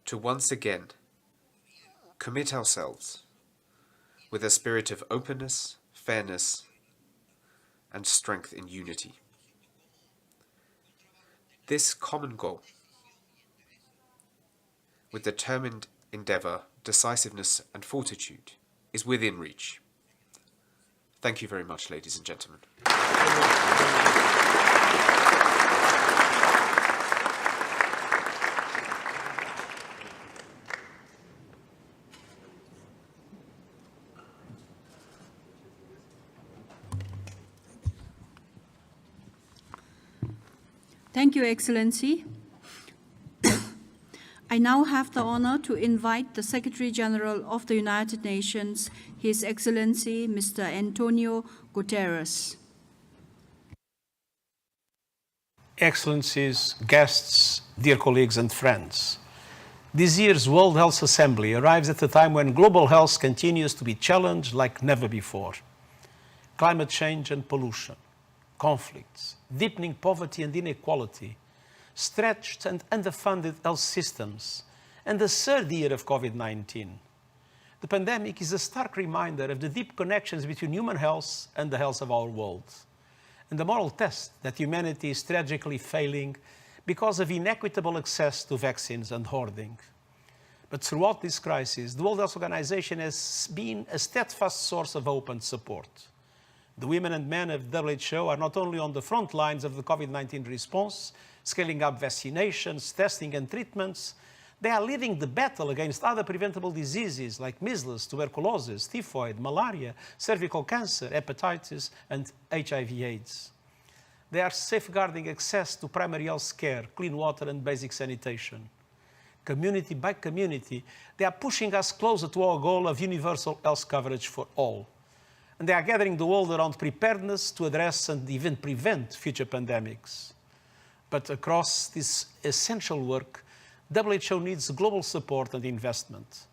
to once again commit ourselves with a spirit of openness, fairness, and strength in unity. This common goal, with determined endeavor, decisiveness, and fortitude, is within reach. Thank you very much, ladies and gentlemen. Thank you, Excellency. I now have the honor to invite the Secretary General of the United Nations, His Excellency, Mr. Antonio Guterres. Excellencies, guests, dear colleagues and friends, this year's World Health Assembly arrives at a time when global health continues to be challenged like never before. Climate change and pollution, conflicts, deepening poverty and inequality, stretched and underfunded health systems, and the third year of COVID-19. The pandemic is a stark reminder of the deep connections between human health and the health of our world, and the moral test that humanity is tragically failing because of inequitable access to vaccines and hoarding. But throughout this crisis, the World Health Organization has been a steadfast source of hope and support. The women and men of WHO are not only on the front lines of the COVID-19 response, scaling up vaccinations, testing and treatments, they are leading the battle against other preventable diseases like measles, tuberculosis, typhoid, malaria, cervical cancer, hepatitis, and HIV/AIDS. They are safeguarding access to primary health care, clean water, and basic sanitation. Community by community, they are pushing us closer to our goal of universal health coverage for all. And they are gathering the world around preparedness to address and even prevent future pandemics. But across this essential work, WHO needs global support and investment.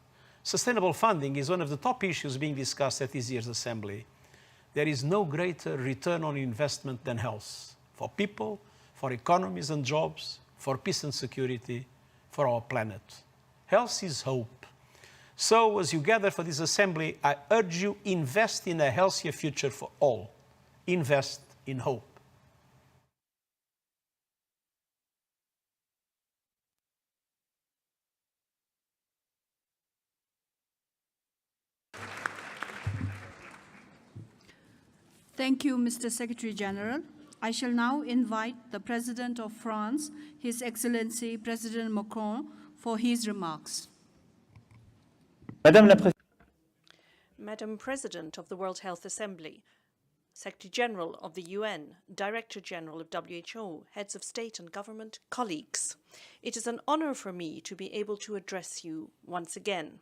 Sustainable funding is one of the top issues being discussed at this year's Assembly. There is no greater return on investment than health, for people, for economies and jobs, for peace and security, for our planet. Health is hope. So, as you gather for this Assembly, I urge you, invest in a healthier future for all. Invest in hope. Thank you, Mr. Secretary General. I shall now invite the President of France, His Excellency President Macron, for his remarks. Madam President of the World Health Assembly, Secretary General of the UN, Director General of WHO, Heads of State and Government, colleagues, it is an honor for me to be able to address you once again.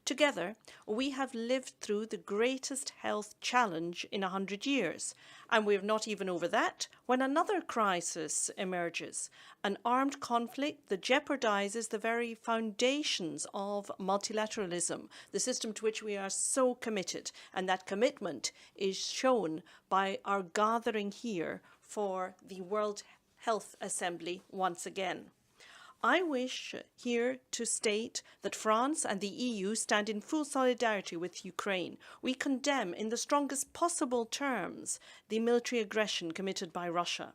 Together, we have lived through the greatest health challenge in 100 years, and we are not even over that when another crisis emerges, an armed conflict that jeopardizes the very foundations of multilateralism, the system to which we are so committed, and that commitment is shown by our gathering here for the World Health Assembly once again. I wish here to state that France and the EU stand in full solidarity with Ukraine. We condemn in the strongest possible terms the military aggression committed by Russia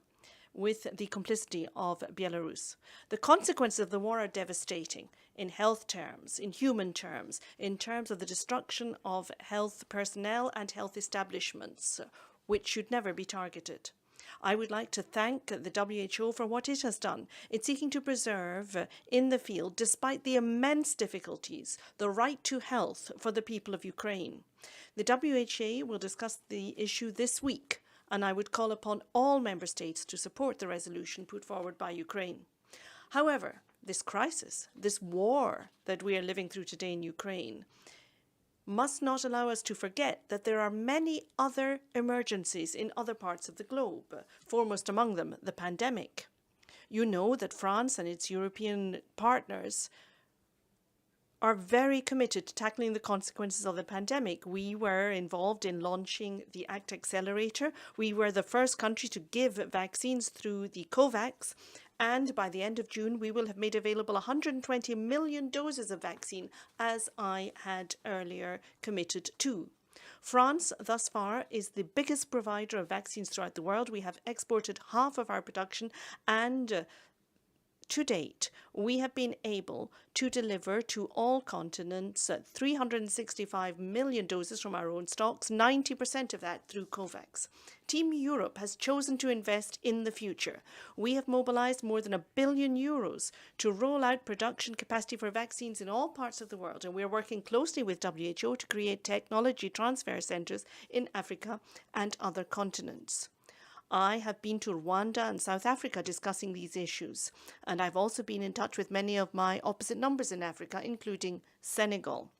with the complicity of Belarus. The consequences of the war are devastating in health terms, in human terms, in terms of the destruction of health personnel and health establishments, which should never be targeted. I would like to thank the WHO for what it has done in seeking to preserve in the field, despite the immense difficulties, the right to health for the people of Ukraine. The WHO will discuss the issue this week, and I would call upon all member states to support the resolution put forward by Ukraine. However, this crisis, this war that we are living through today in Ukraine, must not allow us to forget that there are many other emergencies in other parts of the globe, foremost among them the pandemic. You know that France and its European partners are very committed to tackling the consequences of the pandemic. We were involved in launching the ACT Accelerator. We were the first country to give vaccines through the COVAX. And by the end of June, we will have made available 120 million doses of vaccine, as I had earlier committed to. France, thus far, is the biggest provider of vaccines throughout the world. We have exported half of our production, and to date, we have been able to deliver to all continents 365 million doses from our own stocks, 90% of that through COVAX. Team Europe has chosen to invest in the future. We have mobilized more than €1 billion to roll out production capacity for vaccines in all parts of the world, and we are working closely with WHO to create technology transfer centers in Africa and other continents. I have been to Rwanda and South Africa discussing these issues, and I've also been in touch with many of my opposite numbers in Africa, including Senegal.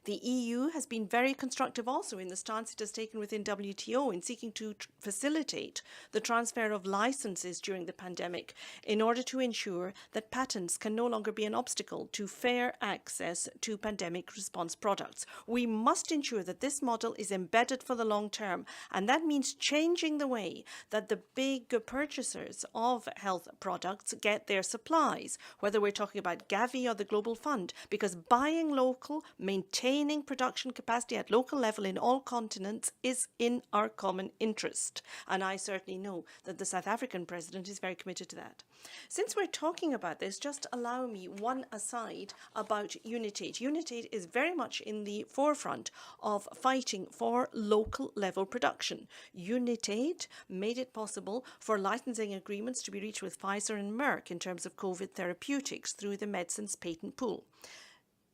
The EU has been very constructive also in the stance it has taken within WTO in seeking to facilitate the transfer of licenses during the pandemic in order to ensure that patents can no longer be an obstacle to fair access to pandemic response products. We must ensure that this model is embedded for the long term, and that means changing the way that the big purchasers of health products get their supplies, whether we're talking about Gavi or the Global Fund, because buying local, maintaining production capacity at local level in all continents is in our common interest. And I certainly know that the South African president is very committed to that. Since we're talking about this, just allow me one aside about Unitate. Unitate is very much in the forefront of fighting for local level production. Unitate made it possible for licensing agreements to be reached with Pfizer and Merck in terms of COVID therapeutics through the medicines patent pool.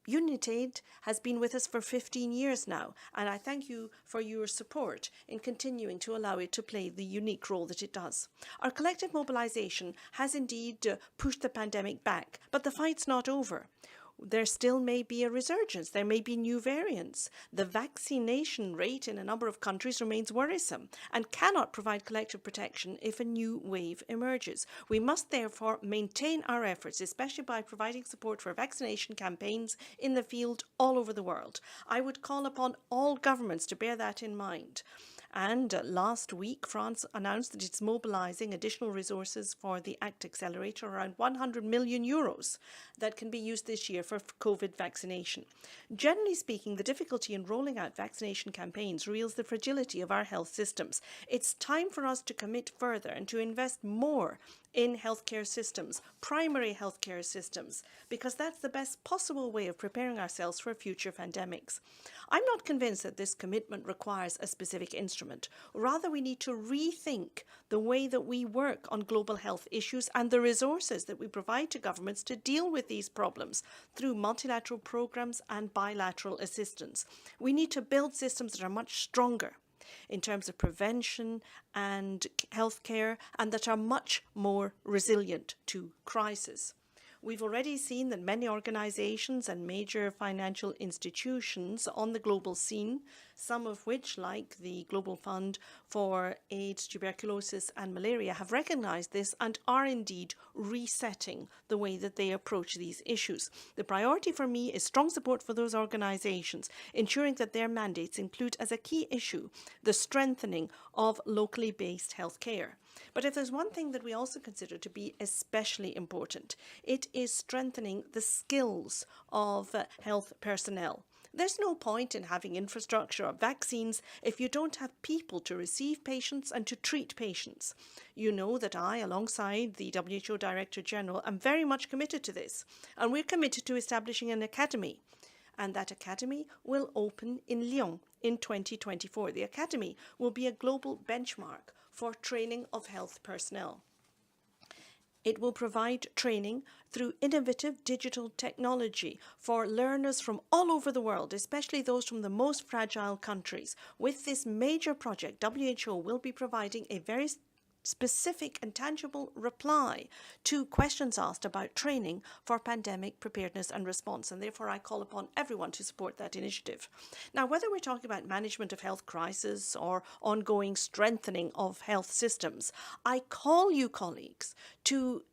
Unitate has been with us for 15 years now, and I thank you for your support in continuing to allow it to play the unique role that it does. Our collective mobilisation has indeed pushed the pandemic back, but the fight's not over. There still may be a resurgence. There may be new variants. The vaccination rate in a number of countries remains worrisome and cannot provide collective protection if a new wave emerges. We must therefore maintain our efforts, especially by providing support for vaccination campaigns in the field all over the world. I would call upon all governments to bear that in mind. And last week, France announced that it's mobilising additional resources for the ACT Accelerator, around 100 million euros that can be used this year for COVID vaccination. Generally speaking, the difficulty in rolling out vaccination campaigns reveals the fragility of our health systems. It's time for us to commit further and to invest more in healthcare systems, primary healthcare systems, because that's the best possible way of preparing ourselves for future pandemics. I'm not convinced that this commitment requires a specific instrument. Rather, we need to rethink the way that we work on global health issues and the resources that we provide to governments to deal with these problems through multilateral programs and bilateral assistance. We need to build systems that are much stronger in terms of prevention and healthcare, and that are much more resilient to crisis. We've already seen that many organizations and major financial institutions on the global scene, some of which, like the Global Fund for AIDS, tuberculosis and malaria, have recognized this and are indeed resetting the way that they approach these issues. The priority for me is strong support for those organizations, ensuring that their mandates include as a key issue the strengthening of locally based healthcare. But if there's one thing that we also consider to be especially important, it is strengthening the skills of health personnel. There's no point in having infrastructure or vaccines if you don't have people to receive patients and to treat patients. You know that I, alongside the WHO Director General, am very much committed to this, and we're committed to establishing an academy. And that academy will open in Lyon in 2024. The academy will be a global benchmark for training of health personnel. It will provide training through innovative digital technology for learners from all over the world, especially those from the most fragile countries. With this major project, WHO will be providing a very specific and tangible reply to questions asked about training for pandemic preparedness and response, and therefore I call upon everyone to support that initiative. Now, whether we're talking about management of health crisis or ongoing strengthening of health systems, I call you, colleagues, to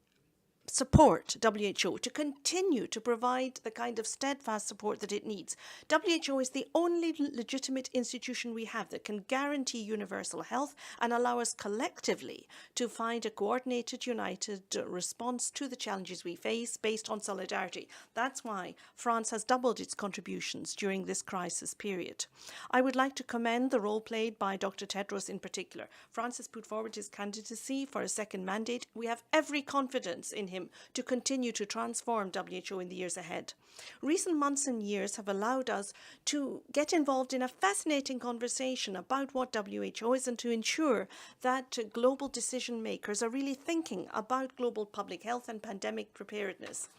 support WHO to continue to provide the kind of steadfast support that it needs. WHO is the only legitimate institution we have that can guarantee universal health and allow us collectively to find a coordinated, united response to the challenges we face based on solidarity. That's why France has doubled its contributions during this crisis period. I would like to commend the role played by Dr. Tedros in particular. France has put forward his candidacy for a second mandate. We have every confidence in him to continue to transform WHO in the years ahead. Recent months and years have allowed us to get involved in a fascinating conversation about what WHO is and to ensure that global decision makers are really thinking about global public health and pandemic preparedness.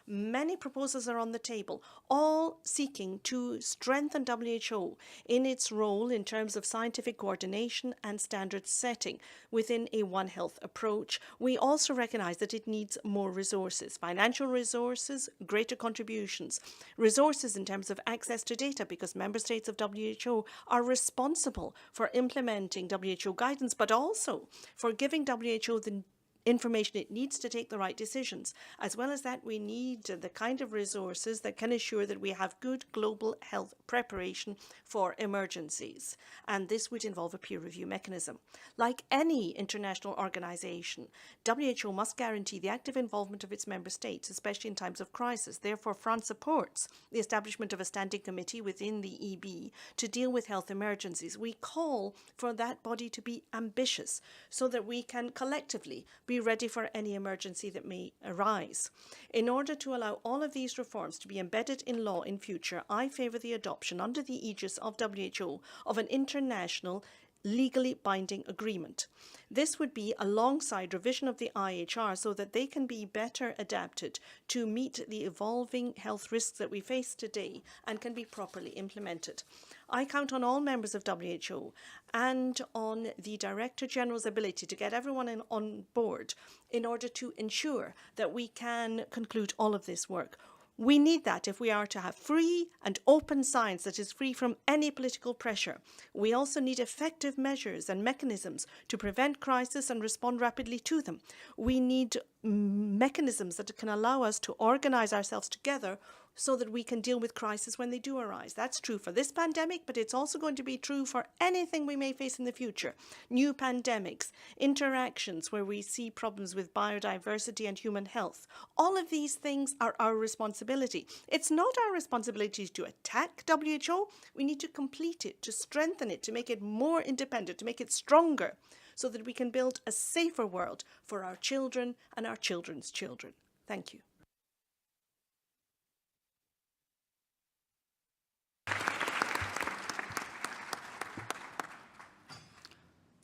Many proposals are on the table, all seeking to strengthen WHO in its role in terms of scientific coordination and standard setting within a One Health approach. We also recognise that it needs more resources, financial resources, greater contributions, resources in terms of access to data, because member states of WHO are responsible for implementing WHO guidance, but also for giving WHO the information it needs to take the right decisions. As well as that, we need the kind of resources that can ensure that we have good global health preparation for emergencies. And this would involve a peer review mechanism. Like any international organization, WHO must guarantee the active involvement of its member states, especially in times of crisis. Therefore, France supports the establishment of a standing committee within the EB to deal with health emergencies. We call for that body to be ambitious so that we can collectively be ready for any emergency that may arise. In order to allow all of these reforms to be embedded in law in future, I favour the adoption under the aegis of WHO of an international legally binding agreement. This would be alongside revision of the IHR so that they can be better adapted to meet the evolving health risks that we face today and can be properly implemented. I count on all members of WHO and on the Director General's ability to get everyone on board in order to ensure that we can conclude all of this work. We need that if we are to have free and open science that is free from any political pressure. We also need effective measures and mechanisms to prevent crisis and respond rapidly to them. We need mechanisms that can allow us to organize ourselves together so that we can deal with crises when they do arise. That's true for this pandemic, but it's also going to be true for anything we may face in the future. New pandemics, interactions where we see problems with biodiversity and human health. All of these things are our responsibility. It's not our responsibility to attack WHO. We need to complete it, to strengthen it, to make it more independent, to make it stronger, so that we can build a safer world for our children and our children's children. Thank you.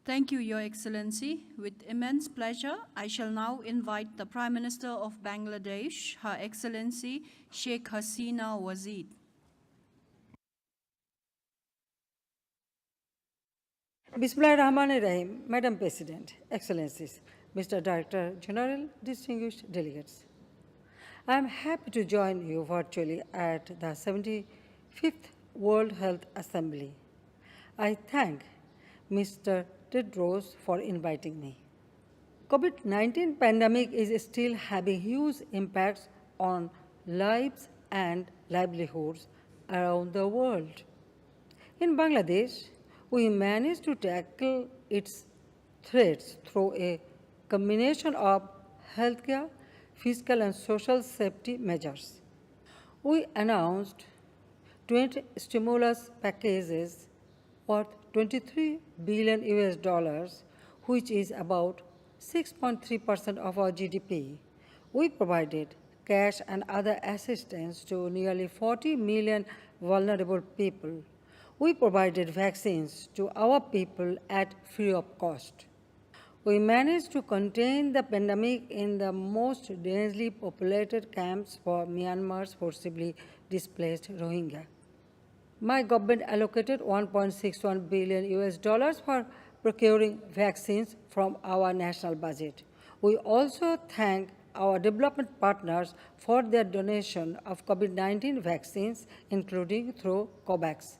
Thank you, Your Excellency. With immense pleasure, I shall now invite the Prime Minister of Bangladesh, Her Excellency Sheikh Hasina Wazid. Bismillahirrahmanirrahim, Madam President, Excellencies, Mr. Director General, distinguished delegates. I am happy to join you virtually at the 75th World Health Assembly. I thank Mr. Tedros for inviting me. COVID-19 pandemic is still having huge impacts on lives and livelihoods around the world. In Bangladesh, we managed to tackle its threats through a combination of healthcare, fiscal and social safety measures. We announced 20 stimulus packages worth $23 billion US, which is about 6.3% of our GDP. We provided cash and other assistance to nearly 40 million vulnerable people. We provided vaccines to our people at free of cost. We managed to contain the pandemic in the most densely populated camps for Myanmar's forcibly displaced Rohingya. My government allocated $1.61 billion US for procuring vaccines from our national budget. We also thank our development partners for their donation of COVID-19 vaccines, including through COVAX.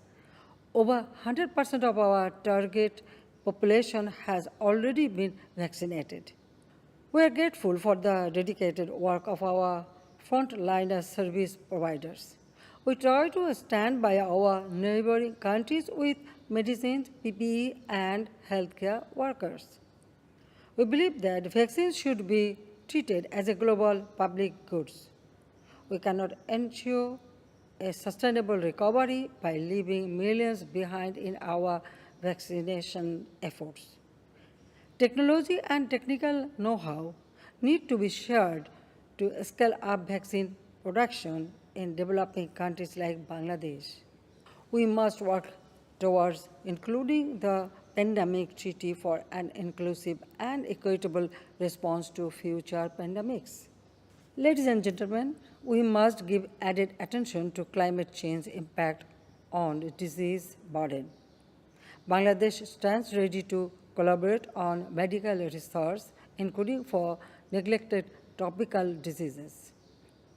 Over 100% of our target population has already been vaccinated. We are grateful for the dedicated work of our frontline service providers. We try to stand by our neighboring countries with medicines, PPE, and healthcare workers. We believe that vaccines should be treated as a global public goods. We cannot ensure a sustainable recovery by leaving millions behind in our vaccination efforts. Technology and technical know-how need to be shared to scale up vaccine production in developing countries like Bangladesh. We must work towards including the pandemic treaty for an inclusive and equitable response to future pandemics. Ladies and gentlemen, we must give added attention to climate change impact on the disease burden. Bangladesh stands ready to collaborate on medical research, including for neglected tropical diseases.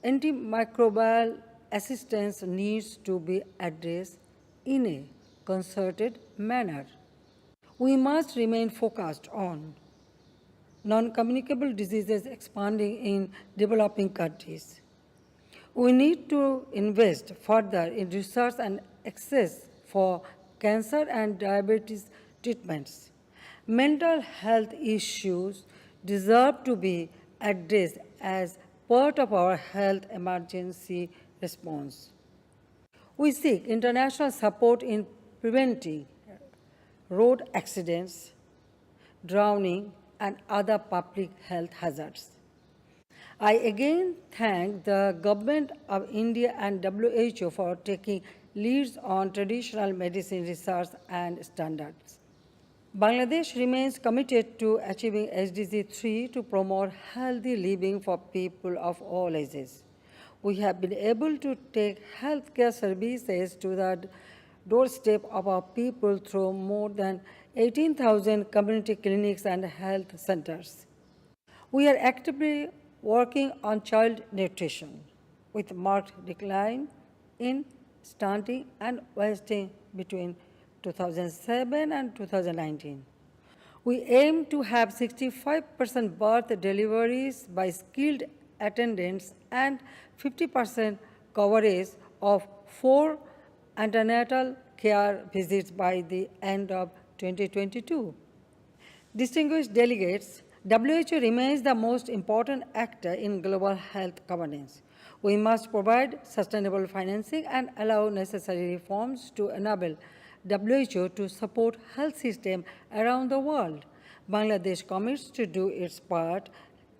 Antimicrobial assistance needs to be addressed in a concerted manner. We must remain focused on non-communicable diseases expanding in developing countries. We need to invest further in research and access for cancer and diabetes treatments. Mental health issues deserve to be addressed as part of our health emergency response. We seek international support in preventing road accidents, drowning, and other public health hazards. I again thank the Government of India and WHO for taking leads on traditional medicine research and standards. Bangladesh remains committed to achieving SDG 3 to promote healthy living for people of all ages. We have been able to take healthcare services to the doorstep of our people through more than 18,000 community clinics and health centers. We are actively working on child nutrition, with marked decline in stunting and wasting between 2007 and 2019. We aim to have 65% birth deliveries by skilled attendants and 50% coverage of 4 antenatal care visits by the end of 2022. Distinguished delegates, WHO remains the most important actor in global health governance. We must provide sustainable financing and allow necessary reforms to enable WHO to support health systems around the world. Bangladesh commits to do its part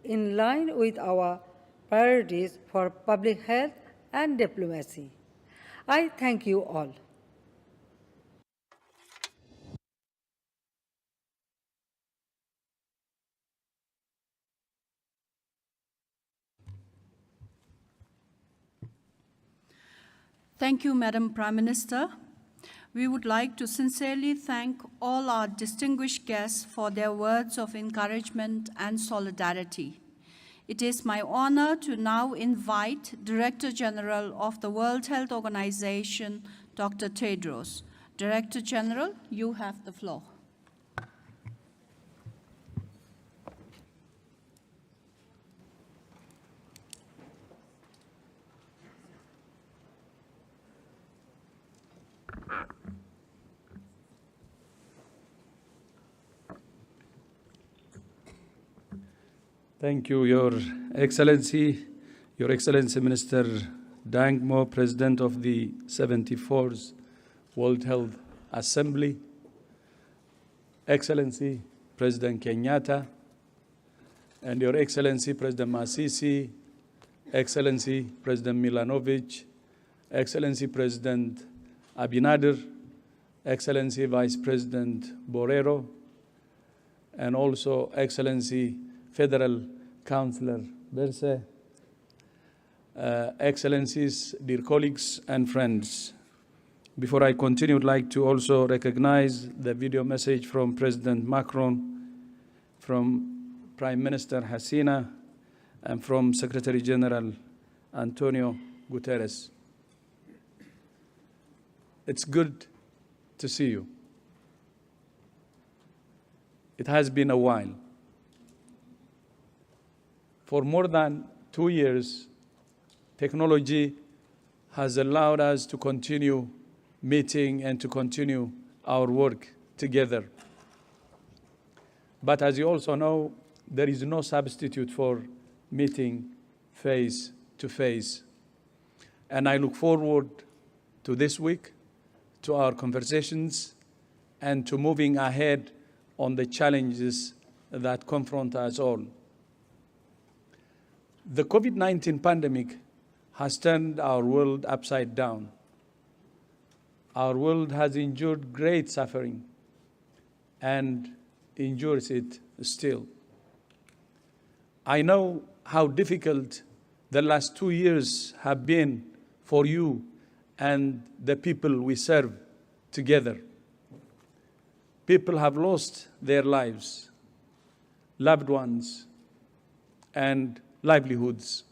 in line with our priorities for public health and diplomacy. I thank you all. Thank you, Madam Prime Minister. We would like to sincerely thank all our distinguished guests for their words of encouragement and solidarity. It is my honor to now invite Director General of the World Health Organization, Dr. Tedros. Director General, you have the floor. Thank you, Your Excellency Minister Dangmo, President of the 74th World Health Assembly, Excellency President Kenyatta, and Your Excellency President Masisi, Excellency President Milanovic, Excellency President Abinader, Excellency Vice President Borrero, and also Excellency Federal Councillor Berse, Excellencies, dear colleagues and friends. Before I continue, I'd like to also recognize the video message from President Macron, from Prime Minister Hasina, and from Secretary General Antonio Guterres. It's good to see you. It has been a while. For more than 2 years, technology has allowed us to continue meeting and to continue our work together. But as you also know, there is no substitute for meeting face to face. And I look forward to this week, to our conversations, and to moving ahead on the challenges that confront us all. The COVID-19 pandemic has turned our world upside down. Our world has endured great suffering and endures it still. I know how difficult the last 2 years have been for you and the people we serve together. People have lost their lives, loved ones, and livelihoods.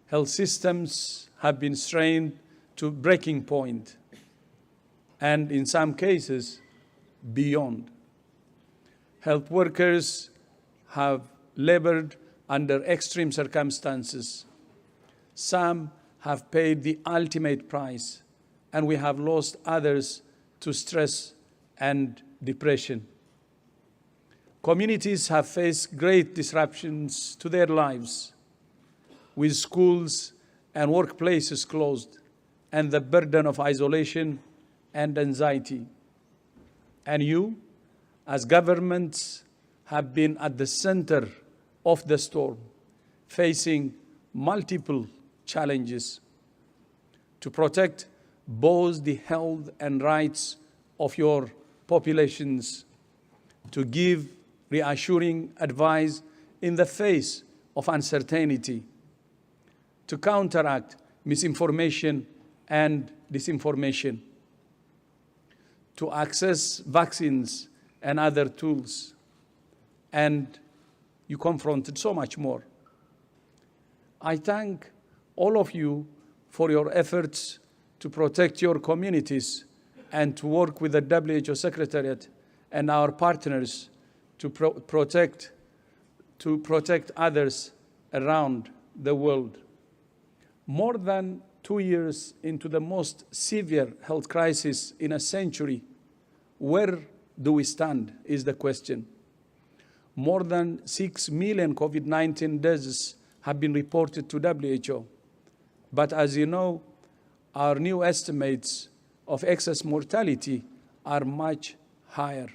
Health systems have been strained to breaking point, and in some cases, beyond. Health workers have labored under extreme circumstances. Some have paid the ultimate price, and we have lost others to stress and depression. Communities have faced great disruptions to their lives, with schools and workplaces closed, and the burden of isolation and anxiety. And you, as governments, have been at the center of the storm, facing multiple challenges to protect both the health and rights of your populations, to give reassuring advice in the face of uncertainty, to counteract misinformation and disinformation, to access vaccines and other tools, and you confronted so much more. I thank all of you for your efforts to protect your communities and to work with the WHO Secretariat and our partners to protect others around the world. More than 2 years into the most severe health crisis in a century, where do we stand is the question. More than 6 million COVID-19 deaths have been reported to WHO. But as you know, our new estimates of excess mortality are much higher,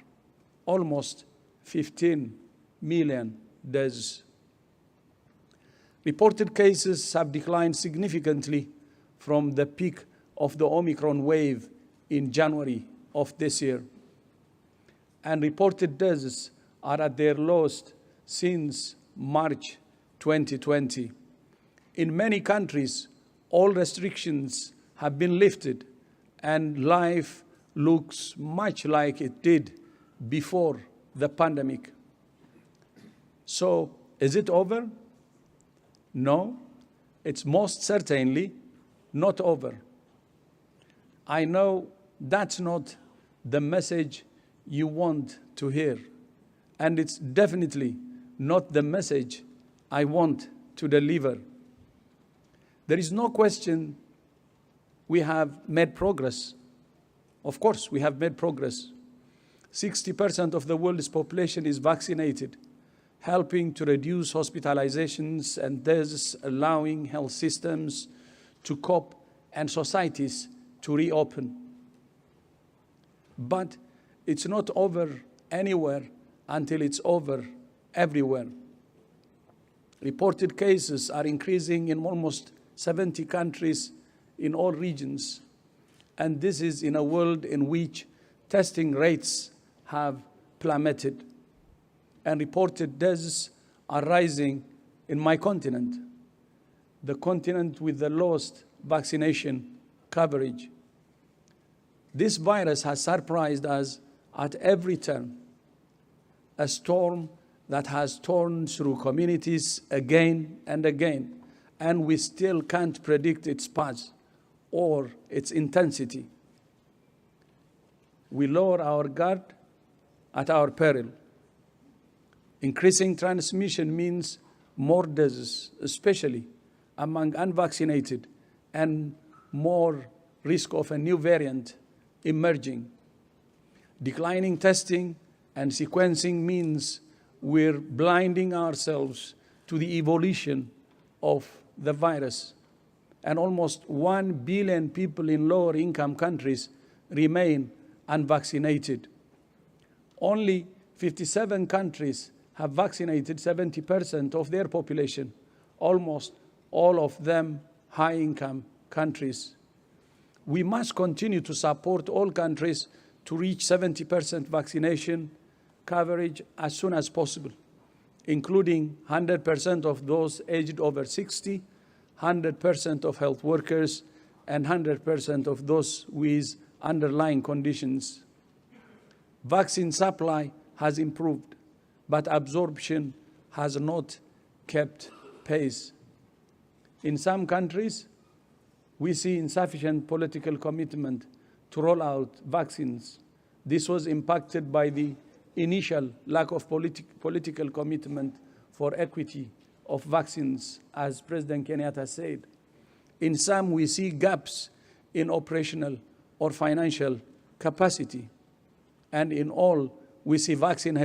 almost 15 million deaths. Reported cases have declined significantly from the peak of the Omicron wave in January of this year. And reported deaths are at their lowest since March 2020. In many countries, all restrictions have been lifted and life looks much like it did before the pandemic. So, is it over? No, it's most certainly not over. I know that's not the message you want to hear, and it's definitely not the message I want to deliver. There is no question we have made progress. Of course, we have made progress. 60% of the world's population is vaccinated, helping to reduce hospitalizations and deaths, allowing health systems to cope and societies to reopen. But it's not over anywhere until it's over everywhere. Reported cases are increasing in almost 70 countries in all regions, and this is in a world in which testing rates have plummeted, and reported deaths are rising in my continent, the continent with the lowest vaccination coverage. This virus has surprised us at every turn, a storm that has torn through communities again and again, and we still can't predict its path or its intensity. We lower our guard at our peril. Increasing transmission means more deaths, especially among unvaccinated, and more risk of a new variant emerging. Declining testing and sequencing means we're blinding ourselves to the evolution of the virus. And almost 1 billion people in lower income countries remain unvaccinated. Only 57 countries have vaccinated 70% of their population, almost all of them high-income countries. We must continue to support all countries to reach 70% vaccination coverage as soon as possible. including 100% of those aged over 60, 100% of health workers, and 100% of those with underlying conditions. Vaccine supply has improved, but absorption has not kept pace. In some countries, we see insufficient political commitment to roll out vaccines. This was impacted by the initial lack of political commitment for equity of vaccines, as President Kenyatta said. In some, we see gaps in operational or financial capacity. And in all, we see vaccine